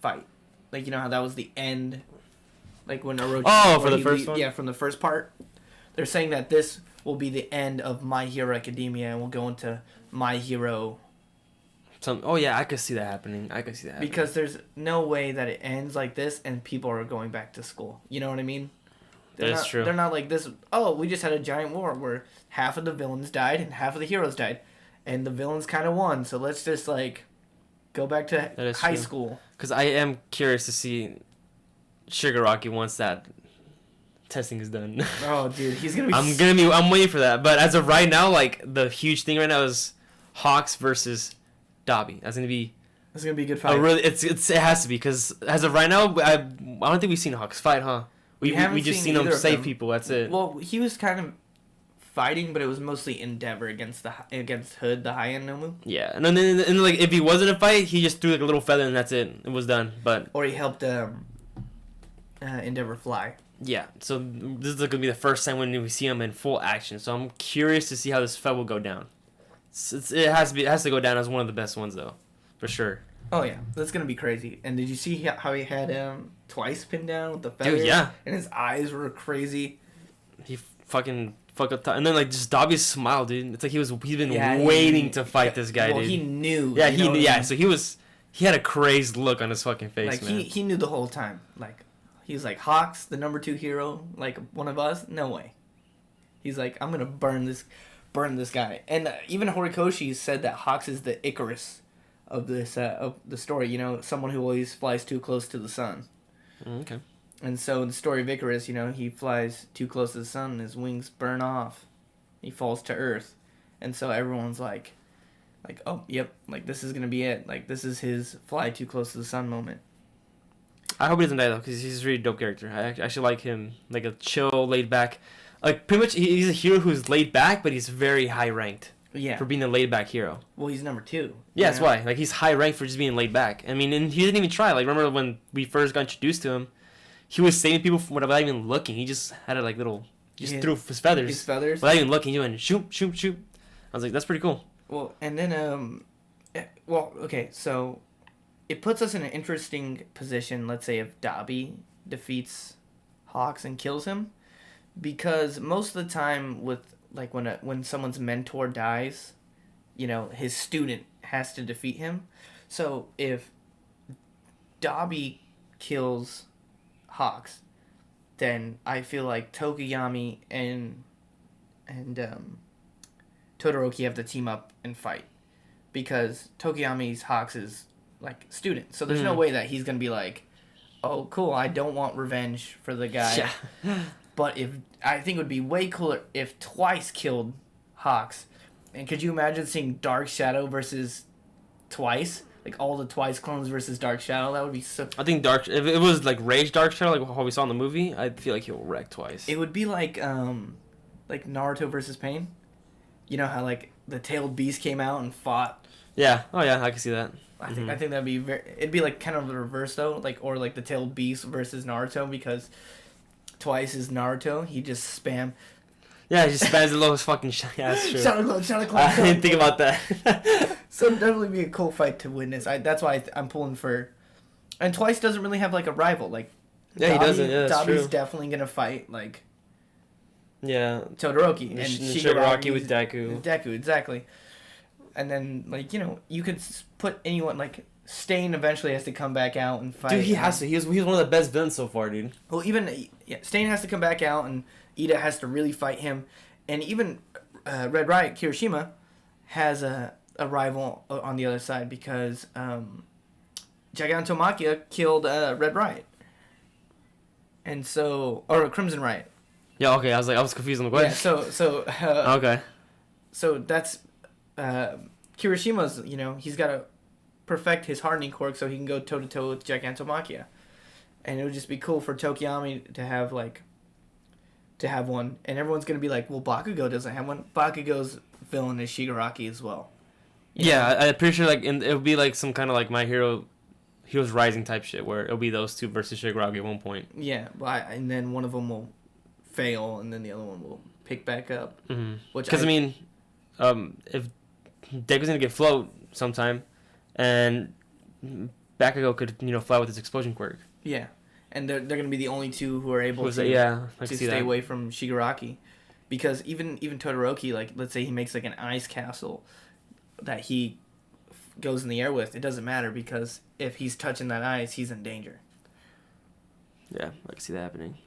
fight. Like, how that was the end, like when Orochi. Oh, for the first one? Yeah, from the first part. They're saying that this will be the end of My Hero Academia, and we'll go into My Hero. Oh yeah, I could see that happening. Because there's no way that it ends like this and people are going back to school. You know what I mean? That's true. They're not like this. Oh, we just had a giant war where half of the villains died and half of the heroes died, and the villains kind of won. So let's just like go back to high school. Because I am curious to see Shigaraki once that testing is done. Oh, dude, he's gonna be. I'm waiting for that. But as of right now, like the huge thing right now is Hawks versus Dobby. That's gonna be. It's gonna be a good fight. It has to be because as of right now, I don't think we've seen Hawks fight, huh? We just seen him save people. That's it. Well, he was kind of fighting, but it was mostly Endeavor against Hood, the high-end Nomu. Yeah, and then like if he wasn't a fight, he just threw like a little feather and that's it. It was done. But or he helped Endeavor fly. Yeah, so this is gonna be the first time when we see him in full action. So I'm curious to see how this fight will go down. It has to go down as one of the best ones though, for sure. Oh yeah, that's gonna be crazy. And did you see how he had Twice pinned down with the feathers? Dude, yeah. And his eyes were crazy. He fucking fuck up, and then like just Dobby's smile, dude. It's like he's been waiting to fight this guy, dude. He knew. Yeah, he knew. Yeah, so he had a crazed look on his fucking face, like, man. He knew the whole time. Like he was like, Hawks, the number 2 hero, like one of us. No way. He's like, I'm gonna burn this guy. And even Horikoshi said that Hawks is the Icarus of this of the story. You know, someone who always flies too close to the sun. Okay. And so in the story of Icarus, you know, he flies too close to the sun and his wings burn off. He falls to Earth. And so everyone's like, oh, yep, like this is going to be it. Like this is his fly too close to the sun moment. I hope he doesn't die though, because he's a really dope character. I actually like him, like a chill, laid back. Like pretty much, he's a hero who's laid back, but he's very high ranked. Yeah. For being a laid back hero. Well, he's number 2. Yeah, that's why. Like he's high ranked for just being laid back. I mean, and he didn't even try. Like remember when we first got introduced to him, he was saving people from without even looking. He just had a like little, threw his feathers. His feathers. Without even looking, he went shoot, shoot, shoot. I was like, that's pretty cool. Well, and then okay, so it puts us in an interesting position. Let's say if Dobby defeats Hawks and kills him, because most of the time with like when someone's mentor dies, you know, his student has to defeat him. So if Dobby kills Hawks, then I feel like Tokuyami and Todoroki have to team up and fight, because Tokuyami's Hawks' like student. So there's no way that he's gonna be like, oh cool, I don't want revenge for the guy. Yeah. But I think it would be way cooler if Twice killed Hawks. And could you imagine seeing Dark Shadow versus Twice? Like all the Twice clones versus Dark Shadow? That would be so... I think if it was like Rage Dark Shadow, like how we saw in the movie, I feel like he'll wreck Twice. It would be like Naruto versus Pain. You know how like the tailed beast came out and fought? Yeah. Oh yeah, I can see that. I think that'd be it'd be like kind of the reverse though, or like the tailed beast versus Naruto, because Twice is Naruto. He just spam. Yeah, he just spams the lowest fucking yeah, that's true. Shadow Clone. I didn't think about that. So it'd definitely be a cool fight to witness. That's why I'm pulling for. And Twice doesn't really have like a rival. Like, yeah, he doesn't. Yeah, that's Dobby's true. definitely gonna fight like. Yeah. Todoroki and Shigaraki with Deku. Deku, exactly. And then like you could put anyone like Stain eventually has to come back out and fight. Dude, he has to. He's one of the best villains so far, dude. Well, even Stain has to come back out, and Ida has to really fight him, and even Red Riot Kirishima has a rival on the other side, because Gigantomachia killed Red Riot, and so or Crimson Riot. Yeah. Okay. I was confused on the question. Yeah. So. Okay. So that's Kirishima's. He's got to perfect his hardening quirk so he can go toe to toe with Gigantomachia, and it would just be cool for Tokuyami to have one, and everyone's gonna be like, well, Bakugo doesn't have one. Bakugo's villain is Shigaraki as well. Yeah, I'm pretty sure like it would be like some kind of like My Hero's Rising type shit where it'll be those two versus Shigaraki at one point. Yeah, and then one of them will fail, and then the other one will pick back up. Mm-hmm. Because I mean, if Deku's gonna get float sometime, and Bakugo could fly with his explosion quirk. Yeah, and they're gonna be the only two who are able to stay away from Shigaraki, because even Todoroki, like let's say he makes like an ice castle that he goes in the air with, it doesn't matter, because if he's touching that ice, he's in danger. Yeah, I can see that happening.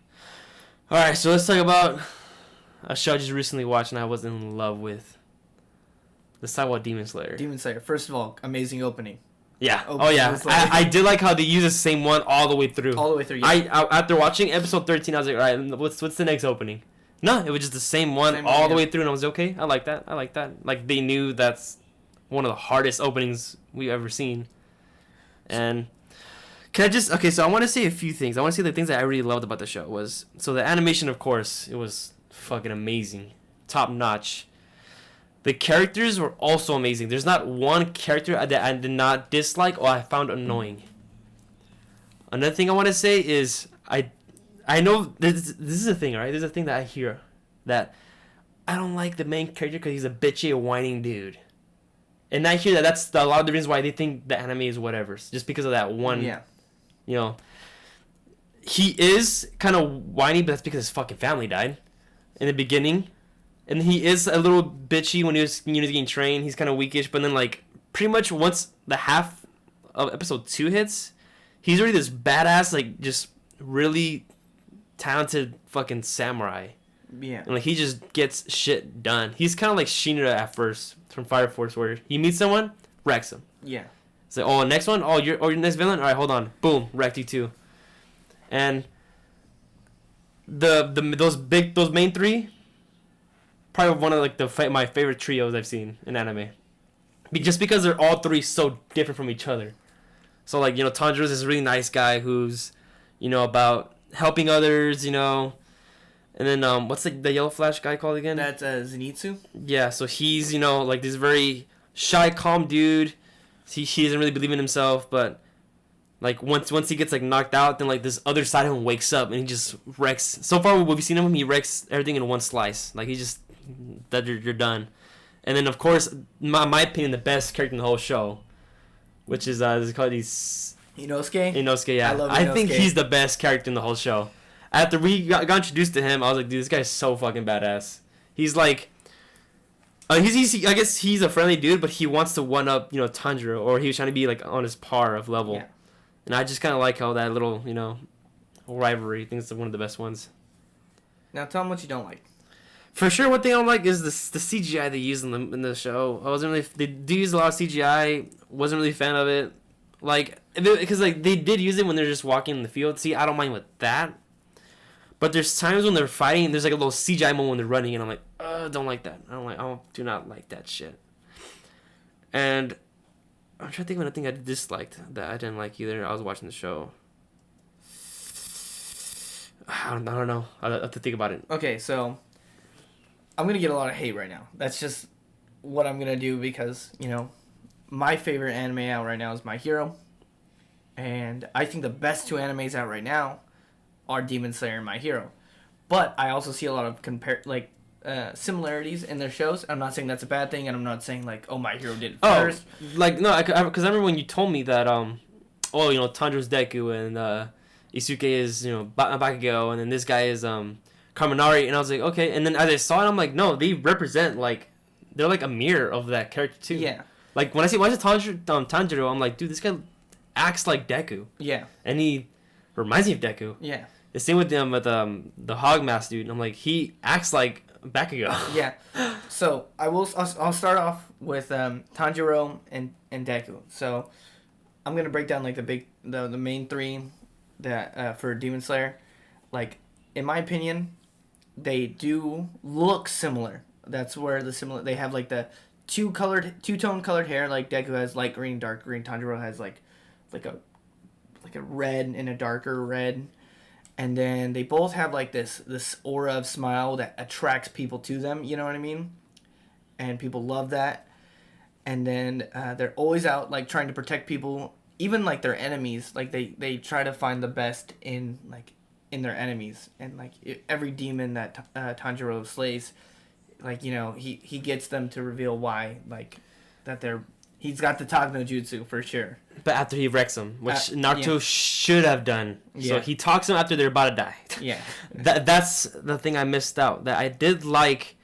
All right, so let's talk about a show I just recently watched and I was in love with. Let's talk about Demon Slayer. Demon Slayer. First of all, amazing opening. Yeah. Opening Oh yeah. was like- I did like how they use the same one all the way through. All the way through. Yeah. I after watching episode 13, I was like, all right, what's the next opening? No, it was just the same one Same all one, the yeah. way through, and I was okay. I like that. Like they knew that's one of the hardest openings we've ever seen. And can I just okay? So I want to say a few things. I want to say the things that I really loved about the show was so the animation, of course, it was fucking amazing, top notch. The characters were also amazing. There's not one character that I did not dislike or I found annoying. Another thing I want to say is I know this is a thing, right? There's a thing that I hear that I don't like the main character because he's a bitchy, whining dude. And I hear that's a lot of the reasons why they think the anime is whatever. Just because of that one, Yeah. you know. He is kind of whiny, but that's because his fucking family died in the beginning. And he is a little bitchy when he was getting trained. He's kind of weakish, but then like pretty much once the half of episode 2 hits, he's already this badass, like just really talented fucking samurai. Yeah. And like he just gets shit done. He's kind of like Shinra at first from Fire Force, where he meets someone, wrecks him. Yeah. It's like, oh, next one, oh, your next villain. All right, hold on, boom, wrecked you too. And those main three, probably one of like my favorite trios I've seen in anime. Just because they're all three so different from each other. So like, you know, Tanjiro's this really nice guy who's, you know, about helping others, you know. And then what's the yellow flash guy called again? That's Zenitsu. Yeah, so he's, you know, like this very shy, calm dude. He doesn't really believe in himself, but like once he gets like knocked out, then like this other side of him wakes up and he just wrecks. So far what we've seen of him, he wrecks everything in one slice. Like he just that you're done. And then of course, my opinion, the best character in the whole show, which is called Inosuke. Inosuke. Yeah, I love I think Inosuke. he's the best character in the whole show. After we got introduced to him, I was like, dude, this guy's so fucking badass. He's like, I guess he's a friendly dude, but he wants to one up, you know, Tanjiro, or he was trying to be like on his par of level. Yeah. And I just kind of like how that little, you know, rivalry. I think it's one of the best ones. Now tell him what you don't like. For sure, one thing I don't like is the CGI they use in the show. I wasn't really. They do use a lot of CGI. Wasn't really a fan of it. Like, because like they did use it when they're just walking in the field. See, I don't mind with that. But there's times when they're fighting, there's like a little CGI moment when they're running, and I'm like, don't like that. Do not like that shit. And I'm trying to think of anything I disliked that I didn't like either. I was watching the show. I don't know. I have to think about it. Okay, so I'm going to get a lot of hate right now. That's just what I'm going to do because, you know, my favorite anime out right now is My Hero. And I think the best two animes out right now are Demon Slayer and My Hero. But I also see a lot of similarities in their shows. I'm not saying that's a bad thing, and I'm not saying like, oh, My Hero did it first. Like no, because I remember when you told me that you know, Tanjiro's Deku and Isuke is, you know, Bakugo, and then this guy is Kaminari, and I was like, okay. And then as I saw it, I'm like, no, they represent like they're like a mirror of that character too. Yeah. Like when I see Tanjiro, I'm like, dude, this guy acts like Deku. Yeah. And he reminds me of Deku. Yeah. The same with them with the Hog Mask dude. I'm like, he acts like Bakugo. Yeah. So I'll start off with Tanjiro and Deku. So I'm gonna break down like the main three that for Demon Slayer. Like in my opinion, they do look similar. That's where they have like the two-tone colored hair. Like Deku has light green, dark green. Tanjiro has like a red and a darker red. And then they both have like this aura of smile that attracts people to them, you know what I mean? And people love that. And then they're always out like trying to protect people, even like their enemies. Like they try to find the best in their enemies. And like every demon that Tanjiro slays, like, you know, he gets them to reveal why, like that he's got the Tag no Jutsu for sure. But after he wrecks him, which Naruto should have done. Yeah. So he talks him after they're about to die. Yeah. That's the thing I missed out. That I did like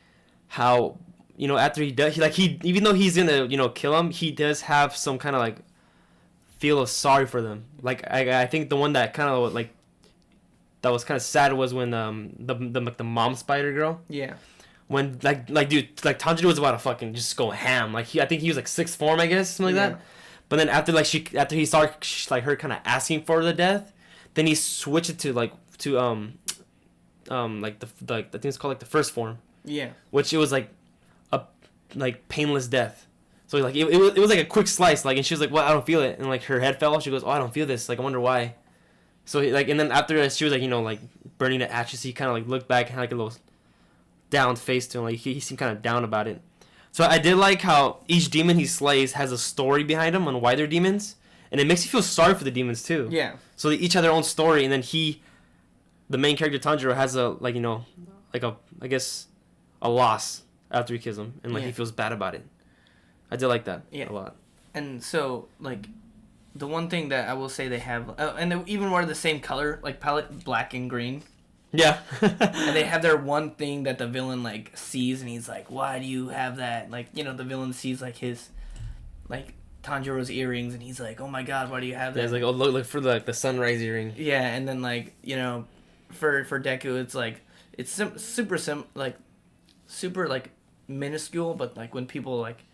how, you know, after he does, even though he's gonna, you know, kill him, he does have some kind of like feel of sorry for them. Like I think the one that kind of like that was kind of sad was when the mom spider girl. Yeah. When like dude, like Tanjiro was about to fucking just go ham. Like I think he was like sixth form, I guess, something like that. But then after he started like her kind of asking for the death, then he switched it to like like the I think it's called like the first form. Yeah. Which it was like a like painless death. So like it was like a quick slice, like, and she was like, "Well, I don't feel it," and like her head fell. She goes, "Oh, I don't feel this. Like I wonder why." So like, and then after she was like, like burning the ashes, he kind of like looked back and had like a little down face to him. Like he seemed kind of down about it. So I did like how each demon he slays has a story behind them on why they're demons, and it makes you feel sorry for the demons too. Yeah. So they each have their own story, and then the main character Tanjiro has a like I guess a loss after he kills him, and like he feels bad about it. I did like that a lot. And so like the one thing that I will say they have, and they even wear the same color like palette, black and green. Yeah. And they have their one thing that the villain like sees, and he's like, "Why do you have that?" Like, the villain sees like his like Tanjiro's earrings, and he's like, "Oh my God, why do you have that?" Yeah, it's like, "Oh, look for the sunrise earring." Yeah, and then like for Deku, it's like it's super minuscule, but like when people like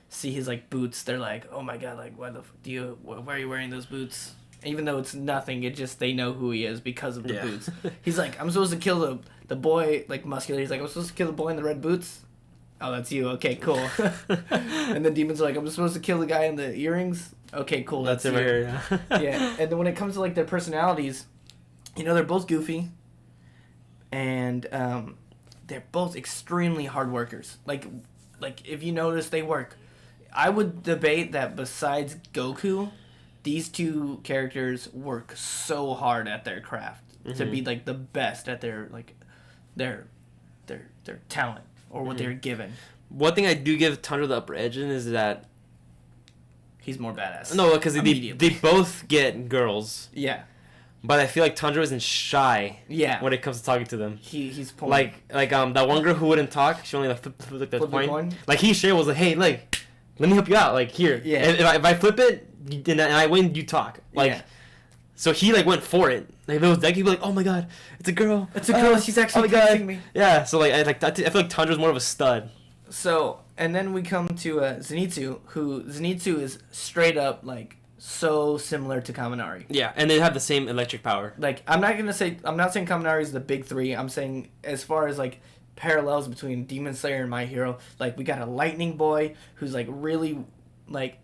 see his like boots, they're like, "Oh my God, like why are you wearing those boots?" Even though it's nothing, it just they know who he is because of the boots. He's like, "I'm supposed to kill the boy like muscular." He's like, "I'm supposed to kill the boy in the red boots." Oh, that's you. Okay, cool. And then Demon's like, "I'm supposed to kill the guy in the earrings." Okay, cool. That's him you. right here. Yeah. Yeah, and then when it comes to like their personalities, they're both goofy, and they're both extremely hard workers. Like if you notice, they work. I would debate that besides Goku, these two characters work so hard at their craft to be like the best at their like their talent or what they're given. One thing I do give Tanjiro the upper edge in is that he's more badass. No, because they both get girls. Yeah. But I feel like Tanjiro isn't shy. Yeah. When it comes to talking to them. He's pulling. Like that one girl who wouldn't talk. She only like flipped the coin. Like he straight was like, "Hey, like, let me help you out. Like here. Yeah. And if I flip it and I win, you talk. Like." Yeah. So he like went for it. Like if it was Deku, he'd be like, "Oh my God, it's a girl. It's a girl. She's actually kissing me." Yeah. So like I feel like Tanjiro's more of a stud. So and then we come to Zenitsu, who is straight up like so similar to Kaminari. Yeah, and they have the same electric power. Like I'm not saying Kaminari is the big three. I'm saying as far as like parallels between Demon Slayer and My Hero, like we got a lightning boy who's like really like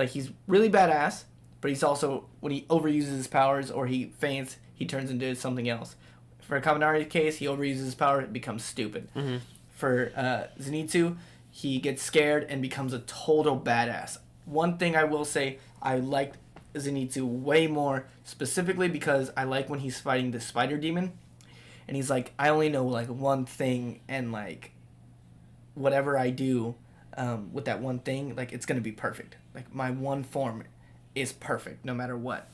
he's really badass. But he's also, when he overuses his powers or he faints, he turns into something else. For Kaminari's case, he overuses his power, it becomes stupid. Mm-hmm. For Zenitsu, he gets scared and becomes a total badass. One thing I will say, I liked Zenitsu way more, specifically because I like when he's fighting the spider demon. And he's like, I only know like one thing, and like whatever I do with that one thing, like it's going to be perfect. Like my one form is perfect no matter what.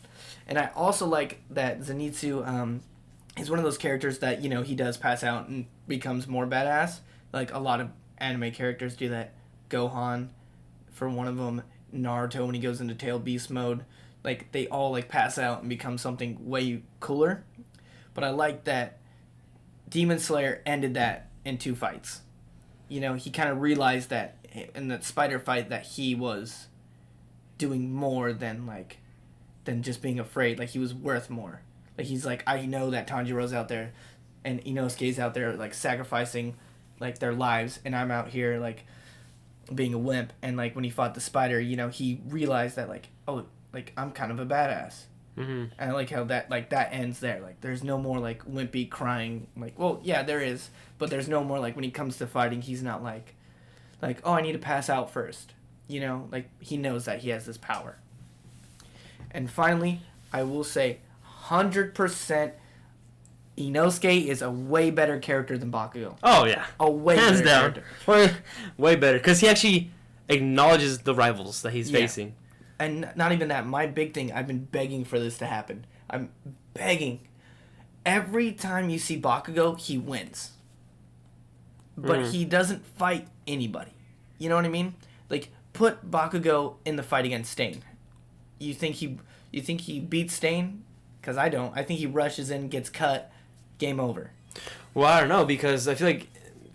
And I also like that Zenitsu is one of those characters that he does pass out and becomes more badass, like a lot of anime characters do that. Gohan for one of them, Naruto when he goes into tail beast mode, like they all like pass out and become something way cooler. But I like that Demon Slayer ended that in 2 fights. He kind of realized that in that spider fight that he was doing more than just being afraid. Like he was worth more. Like he's like, I know that Tanjiro's out there and Inosuke's out there like sacrificing like their lives, and I'm out here like being a wimp. And like when he fought the spider, he realized that like, oh, like I'm kind of a badass. Mm-hmm. And I like how that ends there. Like there's no more like wimpy crying. Like, well, yeah, there is, but there's no more like when he comes to fighting, he's not like oh, I need to pass out first. Like he knows that he has this power. And finally, I will say 100% Inosuke is a way better character than Bakugo. Oh, yeah. A way Hands better down. character. Way better. Because he actually acknowledges the rivals that he's facing. And not even that. My big thing, I've been begging for this to happen. I'm begging. Every time you see Bakugo, he wins. But he doesn't fight anybody. You know what I mean? Like, put Bakugo in the fight against Stain. You think he beats Stain? Because I don't. I think he rushes in, gets cut, game over. Well, I don't know, because I feel like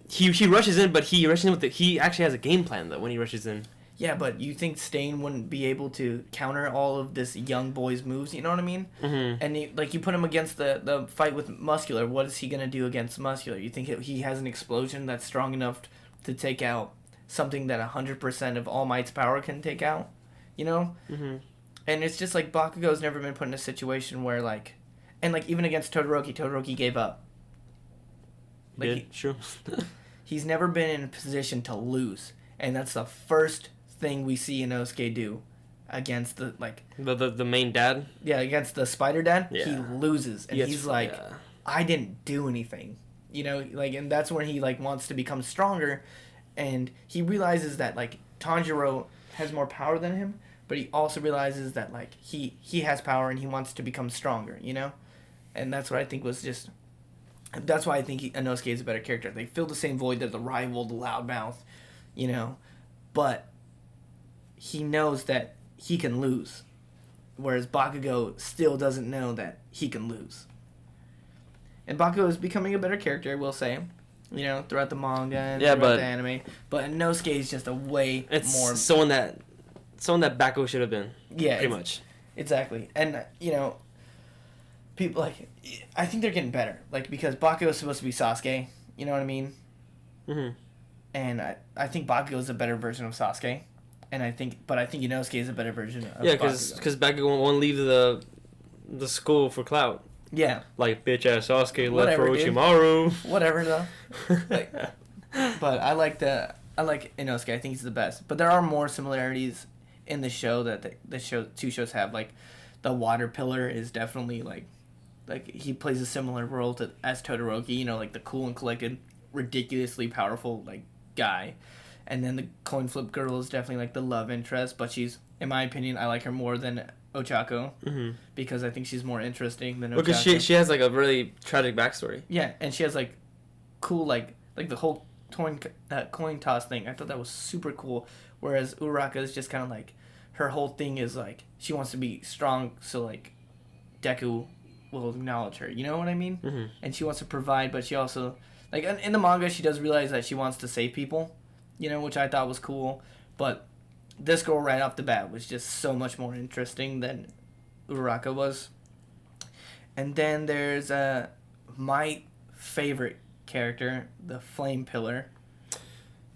he rushes in, but he rushes in with he actually has a game plan though when he rushes in. Yeah, but you think Stain wouldn't be able to counter all of this young boy's moves? You know what I mean? Mm-hmm. And you put him against the fight with Muscular. What is he gonna do against Muscular? You think he has an explosion that's strong enough to take out something that 100% of All Might's power can take out? You know? Mm-hmm. And it's just like Bakugo's never been put in a situation where like, and like even against Todoroki gave up. Like True. He's never been in a position to lose, and that's the first thing we see Inosuke do against the main dad. Yeah, against the Spider Dad. Yeah. He loses, and he's like, I didn't do anything, you know, like, and that's when he like wants to become stronger, and he realizes that like Tanjiro has more power than him, but he also realizes that like he has power and he wants to become stronger, you know, and that's what I think was just. That's why I think Inosuke is a better character. They fill the same void. They're the rival, the loudmouth, you know, but he knows that he can lose, whereas Bakugo still doesn't know that he can lose. And Bakugo is becoming a better character, I will say, you know, throughout the manga and throughout the anime. But Inosuke is just a way more... someone that Bakugo should have been. Yeah. Pretty much. Exactly. And, you know... People like, I think they're getting better, like because Bakugo is supposed to be Sasuke, you know what I mean? Mm-hmm. And I think Bakugo is a better version of Sasuke, and I think Inosuke is a better version of Bakugo. Because Bakugo won't leave the school for clout. Yeah. Like bitch ass Sasuke left for Dude. Orochimaru. Whatever though. Like, but I like Inosuke. I think he's the best. But there are more similarities in the show that the two shows have. Like, the Water Pillar is definitely like he plays a similar role as Todoroki, you know, like the cool and collected, ridiculously powerful like guy. And then the coin flip girl is definitely like the love interest, but she's, in my opinion, I like her more than Ochako, because I think she's more interesting than Ochako. Because she has like a really tragic backstory. Yeah, and she has like cool like the whole coin toss thing. I thought that was super cool. Whereas Uraraka is just kind of like, her whole thing is like she wants to be strong, so like Deku will acknowledge her. You know what I mean? Mm-hmm. And she wants to provide, but she also like in the manga she does realize that she wants to save people, you know, which I thought was cool. But this girl right off the bat was just so much more interesting than Uraraka was. And then there's my favorite character, the Flame Pillar.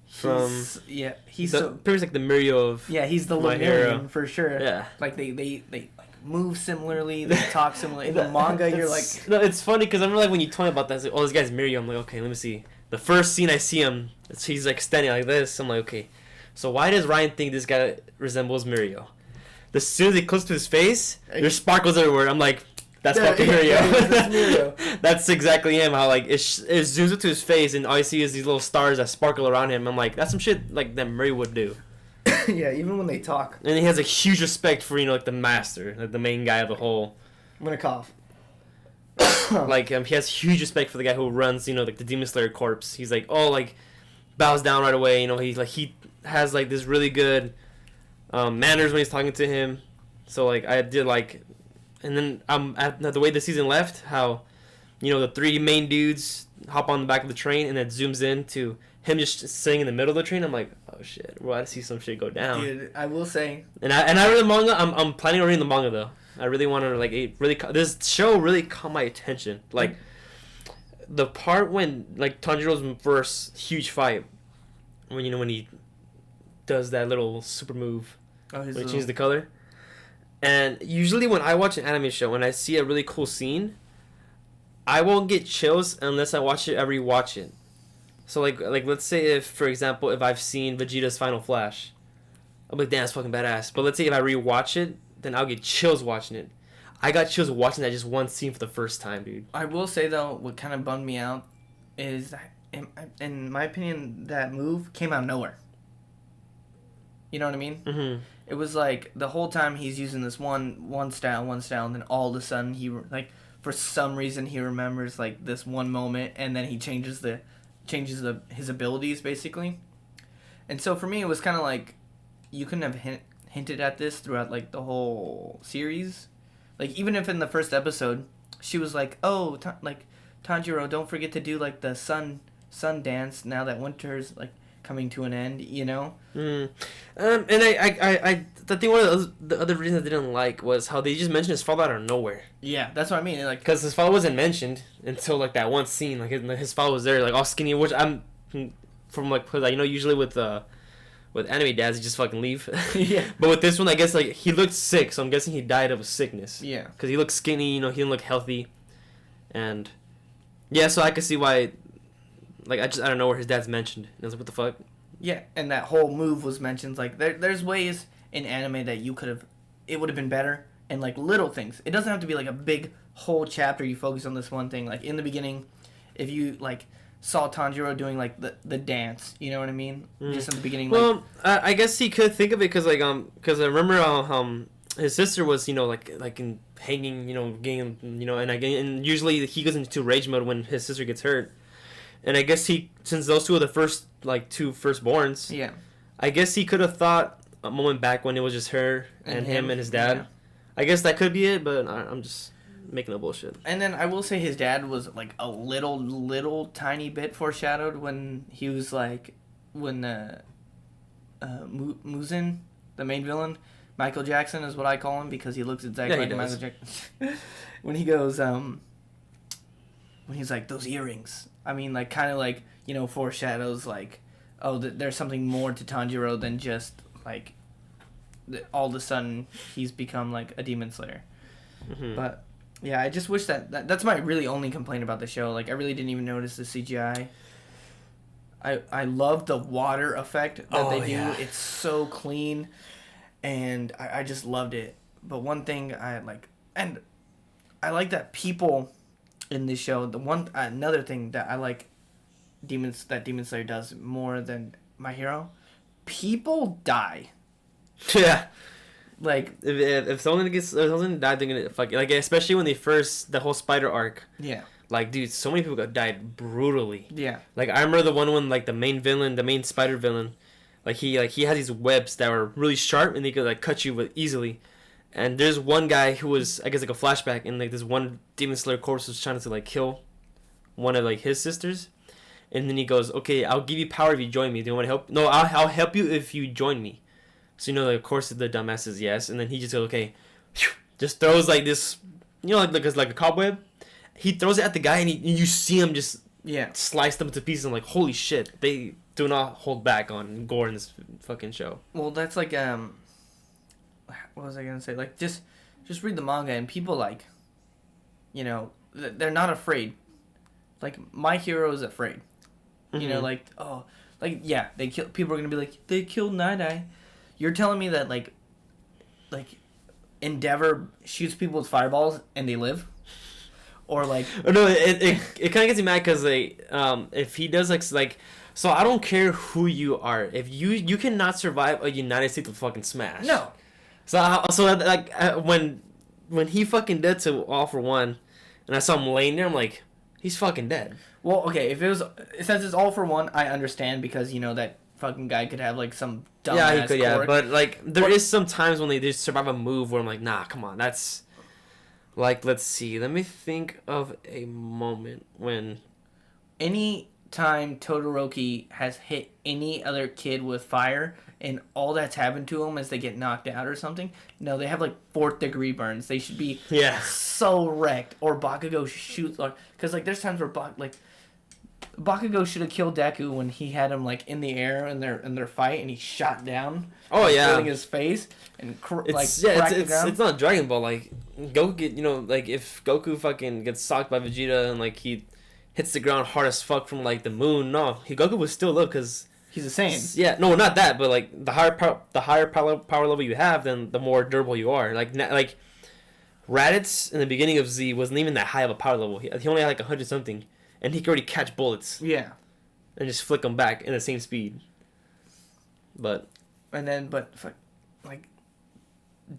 He's pretty much like the Mirio of he's the My Lemurian Hero. for sure. Yeah. Like they like move similarly, they talk similarly. In the manga, you're like, no, it's funny because I remember like when you told me about that, it's like, oh, this guy's Mirio. I'm like, okay, let me see. The first scene I see him, he's like standing like this. I'm like, okay, so why does Ryan think this guy resembles Mirio? As soon as he close to his face, there's sparkles everywhere. I'm like, that's fucking Mirio. That's Mirio. That's exactly him. How like it zooms up to his face and all you see is these little stars that sparkle around him. I'm like, that's some shit like that Mirio would do. Yeah, even when they talk. And he has a huge respect for, you know, like the master, like the main guy of the whole. I'm gonna cough. Like he has huge respect for the guy who runs, you know, like the Demon Slayer corps. He's like, oh, like bows down right away. You know, he has like this really good manners when he's talking to him. So like I did like, and then at the way the season left, how, you know, the three main dudes hop on the back of the train and then zooms in to him just sitting in the middle of the train. I'm like, oh shit, we're about to see some shit go down. Dude, I will say. And I read the manga. I'm planning on reading the manga though. I really want to like this show really caught my attention. Like the part when like Tanjiro's first huge fight, when he does that little super move, when he changes the color. And usually when I watch an anime show, when I see a really cool scene, I won't get chills unless I rewatch it. So like let's say if, for example, if I've seen Vegeta's Final Flash, I'll be like, damn, that's fucking badass. But let's say if I rewatch it, then I'll get chills watching it. I got chills watching that just one scene for the first time, dude. I will say though, what kind of bummed me out is that, in my opinion, that move came out of nowhere. You know what I mean? Mm-hmm. It was like the whole time he's using this one style, and then all of a sudden he like for some reason he remembers like this one moment, and then he changes his abilities basically. And so for me, it was kind of like you couldn't have hinted at this throughout like the whole series. Like even if in the first episode she was like, oh, like Tanjiro, don't forget to do like the sun dance now that winter's like coming to an end, you know? And I think one of the other reasons I didn't like was how they just mentioned his father out of nowhere. Yeah, that's what I mean. Like, because his father wasn't mentioned until like that one scene. Like his father was there, like all skinny, which I'm from like, cause you know usually with anime dads, you just fucking leave. Yeah. But with this one, I guess like he looked sick, so I'm guessing he died of a sickness. Yeah. Because he looked skinny, you know, he didn't look healthy, and yeah, so I could see why. Like I don't know where his dad's mentioned. And I was like, what the fuck? Yeah, and that whole move was mentioned. Like there's ways in anime that it would have been better, and like little things. It doesn't have to be like a big whole chapter. You focus on this one thing. Like in the beginning, if you like saw Tanjiro doing like the dance, you know what I mean? Just in the beginning. Well, I guess he could think of it because because I remember his sister was like in hanging, getting, and usually he goes into rage mode when his sister gets hurt. And I guess since those two are the first, like, two firstborns, yeah, I guess he could have thought a moment back when it was just her and him and his dad. Yeah. I guess that could be it, but I'm just making up bullshit. And then I will say his dad was, like, a little tiny bit foreshadowed when he was, like, when Muzin, the main villain, Michael Jackson is what I call him because he looks exactly like Michael Jackson. When he goes, when he's like, those earrings. I mean, like, kind of like, foreshadows, like, oh, there's something more to Tanjiro than just, like, all of a sudden he's become, like, a demon slayer. Mm-hmm. But, yeah, I just wish that's my really only complaint about the show. Like, I really didn't even notice the CGI. I love the water effect that they do. Yeah. It's so clean, and I just loved it. But one thing I like, and I like that people in this show, another thing that I like Demon Slayer does more than My Hero, people die. Yeah. Like if someone died, they're gonna fuck it. Like especially when the whole spider arc. Yeah. Like dude, so many people died brutally. Yeah. Like I remember the one when like the main spider villain, like he has these webs that were really sharp and they could like cut you easily. And there's one guy who was, I guess, like a flashback, and like this one Demon Slayer corpse was trying to like kill one of like his sisters, and then he goes, "Okay, I'll give you power if you join me. Do you want to help? No, I'll help you if you join me." So like, of course the dumbass says yes, and then he just goes, "Okay," just throws like this, like a cobweb. He throws it at the guy, and you see him just slice them to pieces. I'm like, holy shit, they do not hold back on gore in this fucking show. Well, that's like what was I gonna say? Like, just read the manga, and people like, they're not afraid. Like, My Hero is afraid. Mm-hmm. They kill. People are gonna be like, they killed Night Eye. You're telling me that like Endeavor shoots people with fireballs and they live, or like? No, it kind of gets me mad because if he does like. So I don't care who you are. If you cannot survive a United States with fucking smash. No. When he fucking dead to All For One, and I saw him laying there, I'm like, he's fucking dead. Well, okay, since it's All For One, I understand because that fucking guy could have like some dumb ass he could, quirk. But like there is some times when they just survive a move where I'm like, nah, come on, that's like, let's see, let me think of a moment when any time Todoroki has hit any other kid with fire and all that's happened to them is they get knocked out or something. No, they have like 4th degree burns. They should be so wrecked. Or Bakugo shoots, because like there's times where Bakugo should have killed Deku when he had him like in the air in their fight and he shot down. Oh yeah, holding his face and it's not Dragon Ball. Like Goku like if Goku fucking gets socked by Vegeta and like he hits the ground hard as fuck from like the moon. No, Goku would still live because he's the same. Yeah, no, not that, but like the higher power level you have, then the more durable you are. Like Raditz in the beginning of Z wasn't even that high of a power level. He only had like 100 something, and he could already catch bullets. Yeah, and just flick them back in the same speed. But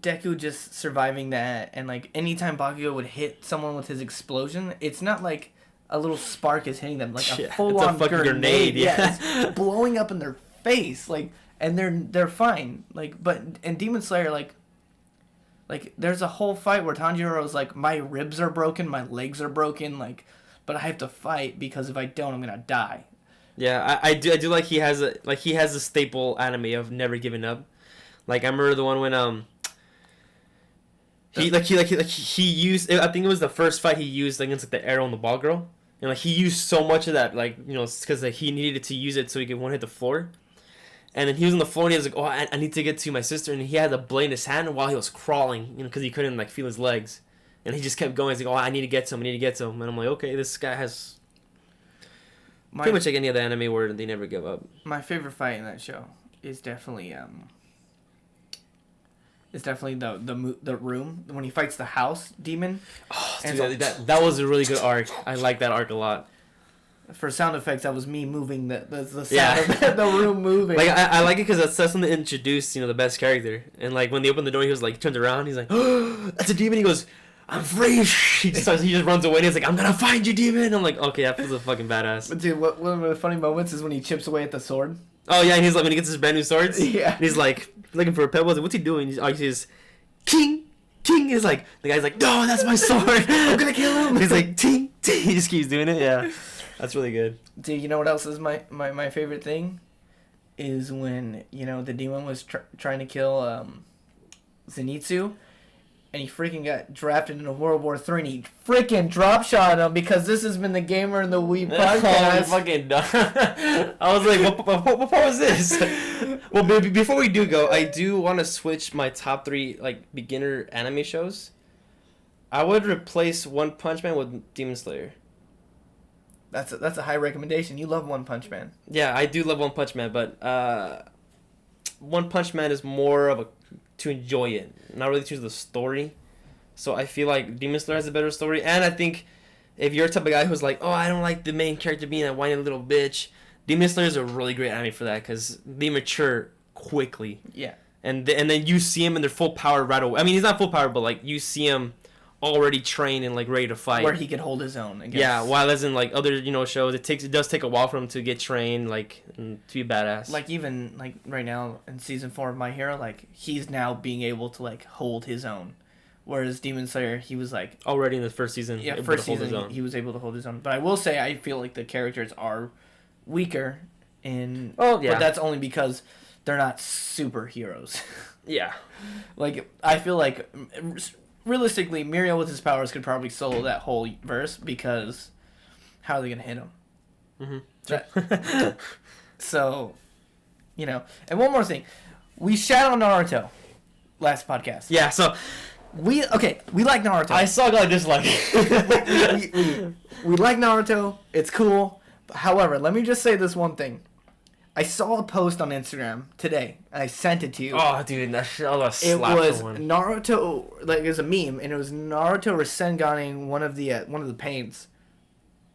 Deku just surviving that, and like anytime Bakugo would hit someone with his explosion, it's not like a little spark is hitting them, like a full-on grenade. Yeah, it's blowing up in their face, like, and they're fine. Like, but in Demon Slayer, like there's a whole fight where Tanjiro's like, my ribs are broken, my legs are broken, like but I have to fight because if I don't, I'm gonna die. Yeah, I do like he has a staple anime of never giving up. Like I remember the one when he used, I think it was the first fight he used against like the arrow and the ball girl, and like he used so much of that, like, you know, because like he needed to use it so he could one hit the floor. And then he was on the floor and he was like, oh, I need to get to my sister, and he had the blade in his hand while he was crawling, you know, because he couldn't like feel his legs, and he just kept going. He's like, oh, I need to get to him, and I'm like, okay, this guy has pretty much like any other anime where they never give up. My favorite fight in that show is definitely the room when he fights the house demon. Oh, dude, that was a really good arc. I like that arc a lot. For sound effects, that was me moving the sound of the room moving. Like I like it because that's something to introduce, you know, the best character. And like when they open the door, he was like turned around, he's like, oh, that's a demon. He goes, I'm free. He just runs away. And he's like, I'm gonna find you, demon. I'm like, okay, that feels a fucking badass. But dude, one of the funny moments is when he chips away at the sword. Oh yeah, and he's like, when he gets his brand new swords, yeah, and he's like looking for a pebble. Like, what's he doing? He says, King. He's like, the guy's like, no, that's my sword. I'm gonna kill him. He's like, ting. He just keeps doing it. Yeah, that's really good. Dude, you know what else is my favorite thing? Is when, you know, the demon was trying to kill Zenitsu, and he freaking got drafted into World War III, and he freaking drop shot him because this has been the Gamer and the Weeb podcast. Fucking I was like, what was this? Well, before we do go, I do want to switch my top 3 like beginner anime shows. I would replace One Punch Man with Demon Slayer. That's a high recommendation. You love One Punch Man. Yeah, I do love One Punch Man, but One Punch Man is more of a to enjoy it, not really choose the story. So I feel like Demon Slayer has a better story, and I think if you're the type of guy who's like, oh, I don't like the main character being a whiny little bitch, Demon Slayer is a really great anime for that because they mature quickly. Yeah. And then you see him in their full power right away. I mean, he's not full power, but like you see him already trained and like ready to fight. Where he can hold his own. I guess. Yeah, while as in like other, you know, shows, it does take a while for him to get trained, like, and to be badass. Like even like right now in season 4 of My Hero, like he's now being able to like hold his own, whereas Demon Slayer, he was like already in the first season. Yeah, first season he was able to hold his own. But I will say I feel like the characters are weaker in. Oh yeah. But that's only because they're not superheroes. Yeah. Like I feel like. Realistically, Muriel with his powers could probably solo that whole verse because how are they going to hit him? Mm-hmm. So, you know. And one more thing. We shat on Naruto last podcast. Yeah, so we like Naruto. I saw a guy dislike we like Naruto. It's cool. However, let me just say this one thing. I saw a post on Instagram today, and I sent it to you. Oh, dude, that shit, I was it was Naruto, like it was a meme, and it was Naruto Rasenganing one of the pains,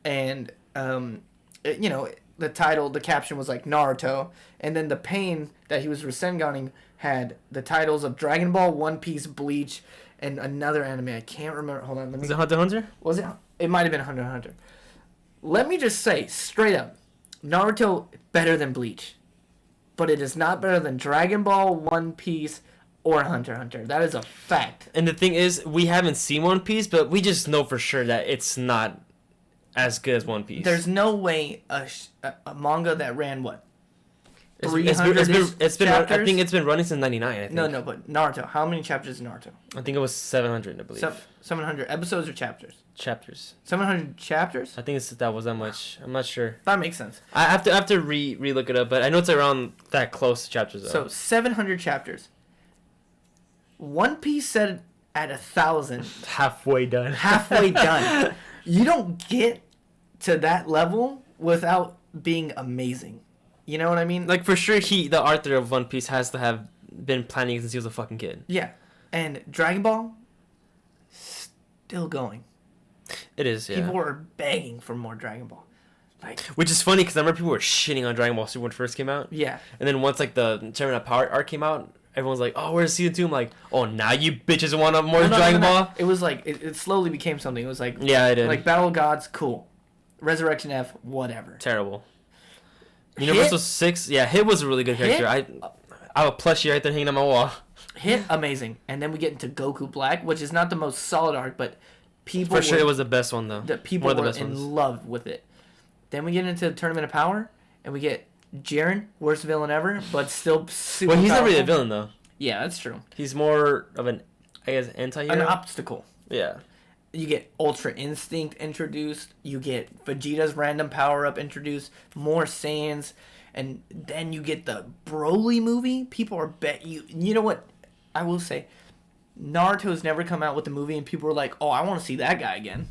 and you know, the title, the caption was like Naruto, and then the pain that he was Rasenganing had the titles of Dragon Ball, One Piece, Bleach, and another anime. I can't remember. Hold on, let me. Was it Hunter x Hunter? Was it? It might have been Hunter x Hunter. Let me just say straight up. Naruto better than Bleach, but it is not better than Dragon Ball, One Piece, or Hunter x Hunter. That is a fact. And the thing is, we haven't seen One Piece, but we just know for sure that it's not as good as One Piece. There's no way a manga that ran what? It's been chapters? I think it's been running since '99. I think. No, but Naruto. How many chapters is Naruto? I think it was 700, I believe. 700 episodes or chapters? Chapters. 700 chapters? I think that was that much. I'm not sure. That makes sense. I have to re-look it up, but I know it's around that close to chapters though. So 700 chapters. One Piece said at 1,000. Halfway done. Halfway done. You don't get to that level without being amazing. You know what I mean? Like for sure, the author of One Piece has to have been planning it since he was a fucking kid. Yeah, and Dragon Ball, still going. It is. Yeah. People are begging for more Dragon Ball, like. Which is funny because I remember people were shitting on Dragon Ball Super when it first came out. Yeah. And then once like the Tournament of Power arc came out, everyone's like, "Oh, where's season 2?" I'm like, "Oh, now you bitches want more Dragon Ball?" It was like it slowly became something. It was like yeah, it did. Like Battle of Gods, cool. Resurrection F, whatever. Terrible. Universal 6, yeah, Hit was a really good character. I have a plushie right there hanging on my wall. Hit, amazing. And then we get into Goku Black, which is not the most solid arc, but People For sure, it was the best one though. The people One of the were best ones. in love with it. Then we get into the Tournament of Power, and we get Jiren, worst villain ever, but still super Well, he's not powerful. really a villain though. Yeah, that's true. He's more of an, I guess, anti-hero. An obstacle. Yeah. You get Ultra Instinct introduced. You get Vegeta's random power up introduced. More Saiyans, and then you get the Broly movie. People are You know what? I will say, Naruto's never come out with a movie, and people were like, "Oh, I want to see that guy again."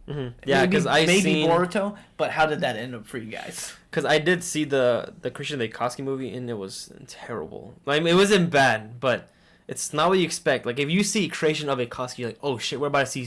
Mm-hmm. Yeah, because maybe seen Boruto, but how did that end up for you guys? Because I did see the Christian Koski movie, and it was terrible. Like, it wasn't bad, but it's not what you expect. Like, if you see creation of Koski, you're like, oh shit, we're about to see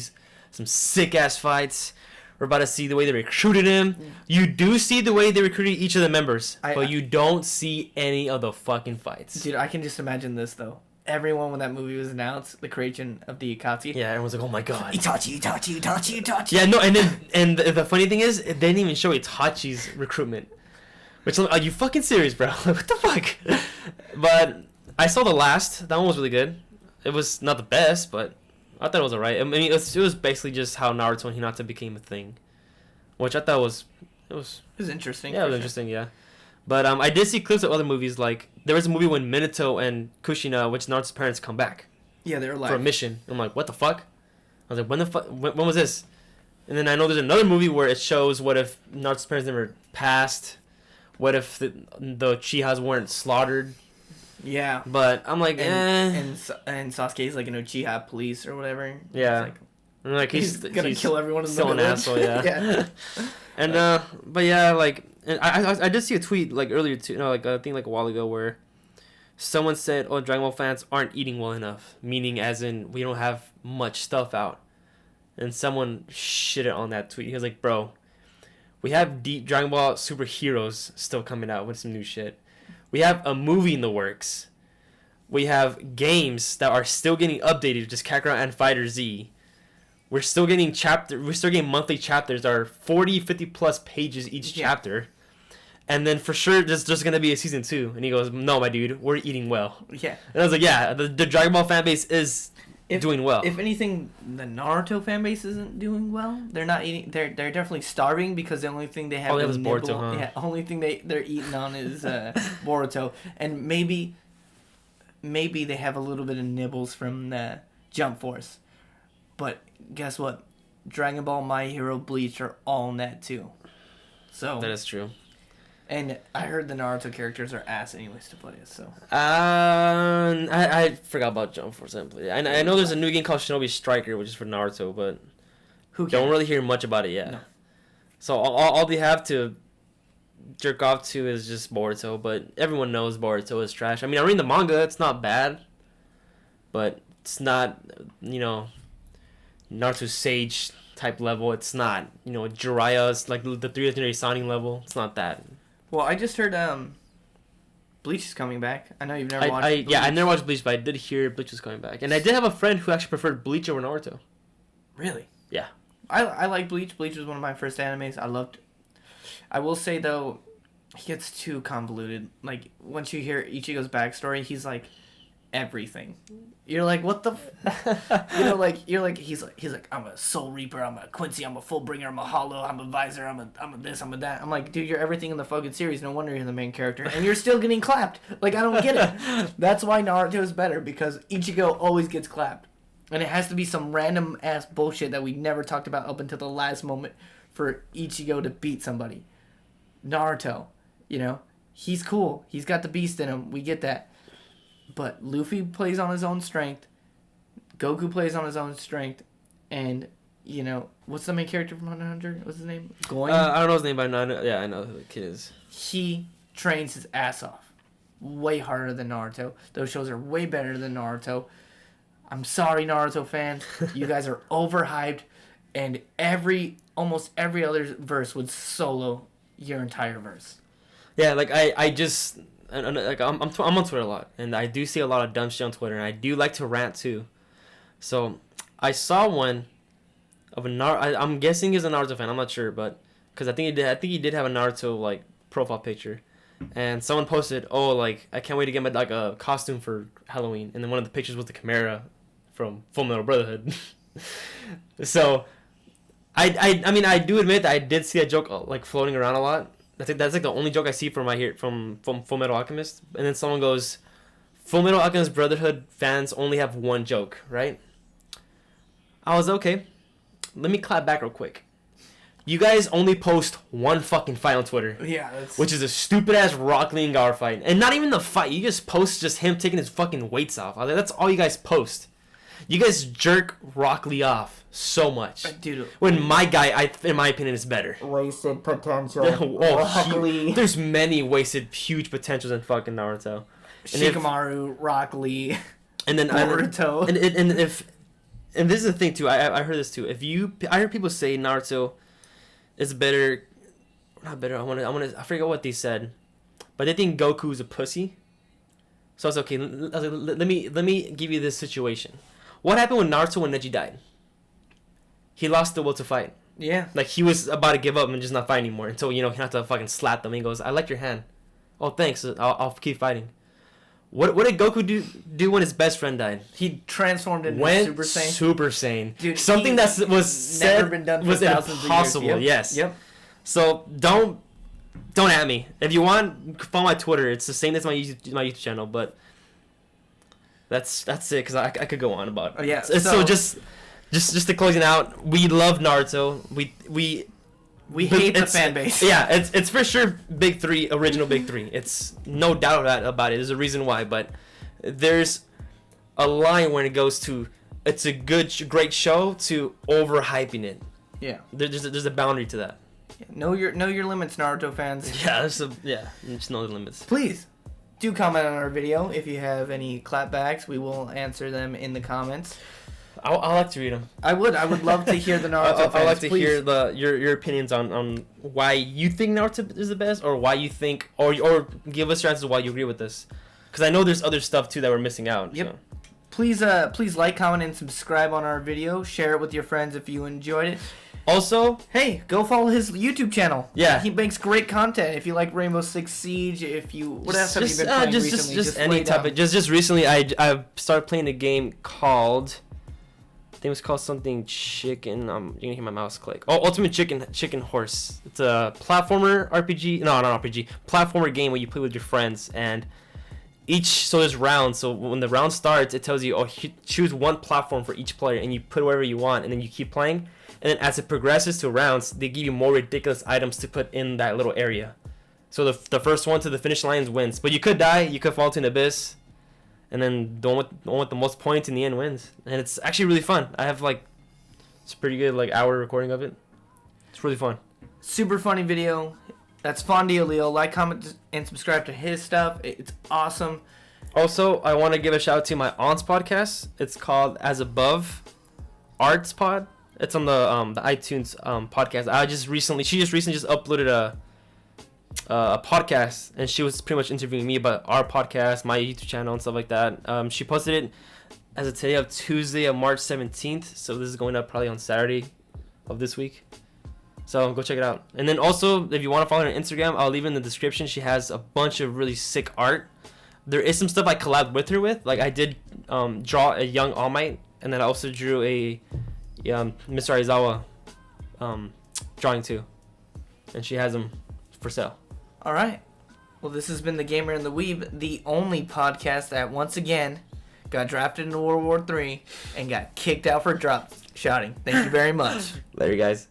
some sick ass fights. We're about to see the way they recruited him. You do see the way they recruited each of the members, but you don't see any of the fucking fights. Dude, I can just imagine this though. Everyone, when that movie was announced, the creation of the Ikachi. Yeah, everyone's like, oh my god. Itachi. Yeah, no, and the funny thing is, they didn't even show Itachi's recruitment. Which, are you fucking serious, bro? What the fuck? But I saw the last. That one was really good. It was not the best, but I thought it was alright. I mean, it was basically just how Naruto and Hinata became a thing, which I thought was interesting. Yeah, it was interesting. Yeah, but I did see clips of other movies. Like, there was a movie when Minato and Kushina, which Naruto's parents, come back. Yeah, they were like for a mission. I'm like, what the fuck? I was like, when was this? And then I know there's another movie where it shows what if Naruto's parents never passed. What if the Uchihas weren't slaughtered? Yeah. But I'm like, and Sasuke's like an Uchiha police or whatever. Yeah. He's gonna kill everyone in the still an asshole, yeah. Yeah. And but yeah, like, and I did see a tweet like earlier too, I think like a while ago, where someone said, "Oh, Dragon Ball fans aren't eating well enough," meaning as in we don't have much stuff out. And someone shitted on that tweet. He was like, "Bro, we have deep Dragon Ball superheroes still coming out with some new shit. We have a movie in the works. We have games that are still getting updated, just Kakarot and Fighter Z. We're still getting monthly chapters that are 40, 50 plus pages each chapter. And then for sure there's going to be a season 2." And he goes, "No, my dude, we're eating well." Yeah. And I was like, yeah, the Dragon Ball fan base is doing well. If anything, the Naruto fan base isn't doing well. They're not eating. They're definitely starving because the only thing they have is Boruto, huh? Yeah, only thing they're eating on is Boruto, and maybe they have a little bit of nibbles from the Jump Force. But guess what? Dragon Ball, My Hero, Bleach are all in that too. So that is true. And I heard the Naruto characters are ass anyways to play. So I forgot about Jump Force. I know there's a new game called Shinobi Striker, which is for Naruto, but don't really hear much about it yet. No. So all they have to jerk off to is just Boruto, but everyone knows Boruto is trash. I mean, I read the manga; it's not bad, but it's not Naruto Sage type level. It's not Jiraiya's like the 3 legendary Sounding level. It's not that. Well, I just heard Bleach is coming back. I know you've never watched Bleach. Yeah, I never watched Bleach, but I did hear Bleach was coming back. And I did have a friend who actually preferred Bleach over Naruto. Really? Yeah. I like Bleach. Bleach was one of my first animes. I loved. I will say though, he gets too convoluted. Like once you hear Ichigo's backstory, he's like everything. You're like, what the? You're like he's like I'm a Soul Reaper, I'm a Quincy, I'm a Fullbringer, I'm a Hollow, I'm a Visor, I'm a this, I'm a that. I'm like, dude, you're everything in the fucking series. No wonder you're the main character, and you're still getting clapped. Like I don't get it. That's why Naruto is better because Ichigo always gets clapped, and it has to be some random ass bullshit that we never talked about up until the last moment for Ichigo to beat somebody. Naruto, he's cool. He's got the beast in him. We get that. But Luffy plays on his own strength. Goku plays on his own strength. And, what's the main character from Hunter x Hunter? What's his name? Goin? I don't know his name, but I know who the kid is. He trains his ass off. Way harder than Naruto. Those shows are way better than Naruto. I'm sorry, Naruto fans. You guys are overhyped. And almost every other verse would solo your entire verse. Yeah, like I just... Like I'm on Twitter a lot, and I do see a lot of dumb shit on Twitter, and I do like to rant too. So I saw one of I'm guessing he's a Naruto fan. I'm not sure, but because I think he did have a Naruto like profile picture, and someone posted, "Oh, like I can't wait to get my a costume for Halloween," and then one of the pictures was the Chimera from Full Metal Brotherhood. So, I mean, I do admit that I did see a joke like floating around a lot. I think that's like the only joke I see from Full Metal Alchemist. And then someone goes, Full Metal Alchemist Brotherhood fans only have one joke, right? I was okay. Let me clap back real quick. You guys only post one fucking fight on Twitter. Yeah, that's... Which is a stupid ass Rock Lee and Gar fight. And not even the fight. You just post just him taking his fucking weights off. That's all you guys post. You guys jerk Rock Lee off so much. Dude. When my guy, in my opinion, is better. Wasted potential. Rock Lee. There's many wasted huge potentials in fucking Naruto. Shikamaru, Rock Lee, and then Naruto. And this is the thing too. I heard this too. I heard people say Naruto is better, not better. I forget what they said, but they think Goku's a pussy. So I was okay. Let me give you this situation. What happened when Naruto when Neji died? He lost the will to fight. Yeah. Like he was about to give up and just not fight anymore until he had to fucking slap them. And he goes, "I like your hand. Oh, thanks. I'll keep fighting." What did Goku do when his best friend died? He transformed into Super Saiyan. Super Saiyan. Dude, something that was never been done for was thousands impossible. of years. Yes. Yep. So don't at me. If you want, follow my Twitter. It's the same as my YouTube channel, but that's it because I could go on about it. Oh, yeah. So just to closing out, we love Naruto. We hate the fan base. Yeah, it's for sure big three, original big three. It's no doubt about it. There's a reason why, but there's a line when it goes to it's a great show to overhyping it. Yeah. There's a boundary to that. Yeah. Know your limits, Naruto fans. Yeah, just know the limits. Please do comment on our video if you have any clapbacks. We will answer them in the comments. I like to read them. I would love to hear the Naruto fans. I like to please. hear your opinions on why you think Naruto is the best, or why you think, or give us your answers why you agree with this, because I know there's other stuff too that we're missing out. Yep. So. Please like, comment, and subscribe on our video. Share it with your friends if you enjoyed it. Also, hey, go follow his YouTube channel. Yeah, he makes great content. If you like Rainbow Six Siege, what else have you been playing recently? Just any topic. Just recently, I started playing a game called. I think it was called something chicken. You're gonna hear my mouse click. Oh, Ultimate Chicken Horse. It's a platformer RPG. No, not RPG. Platformer game where you play with your friends, and there's rounds. So when the round starts, it tells you, choose one platform for each player, and you put wherever you want, and then you keep playing. And then as it progresses to rounds, they give you more ridiculous items to put in that little area. So the first one to the finish line wins. But you could die. You could fall into an abyss. And then the one with the most points in the end wins. And it's actually really fun. I have it's a pretty good hour recording of it. It's really fun. Super funny video. That's Fondio Leo. Like, comment, and subscribe to his stuff. It's awesome. Also, I want to give a shout out to my aunt's podcast. It's called As Above Arts Pod. It's on the iTunes podcast. She just recently uploaded a podcast, and she was pretty much interviewing me about our podcast, my YouTube channel, and stuff like that. She posted it as of today of Tuesday of March 17th, so this is going up probably on Saturday of this week. So go check it out. And then also, if you want to follow her on Instagram, I'll leave it in the description. She has a bunch of really sick art. There is some stuff I collabed with her with. I did draw a young All Might, and then I also drew a Mr. Aizawa drawing too, and she has them for sale. All right. Well, this has been The Gamer and the Weeb, the only podcast that once again got drafted into World War III and got kicked out for drop shouting. Thank you very much. Later, guys.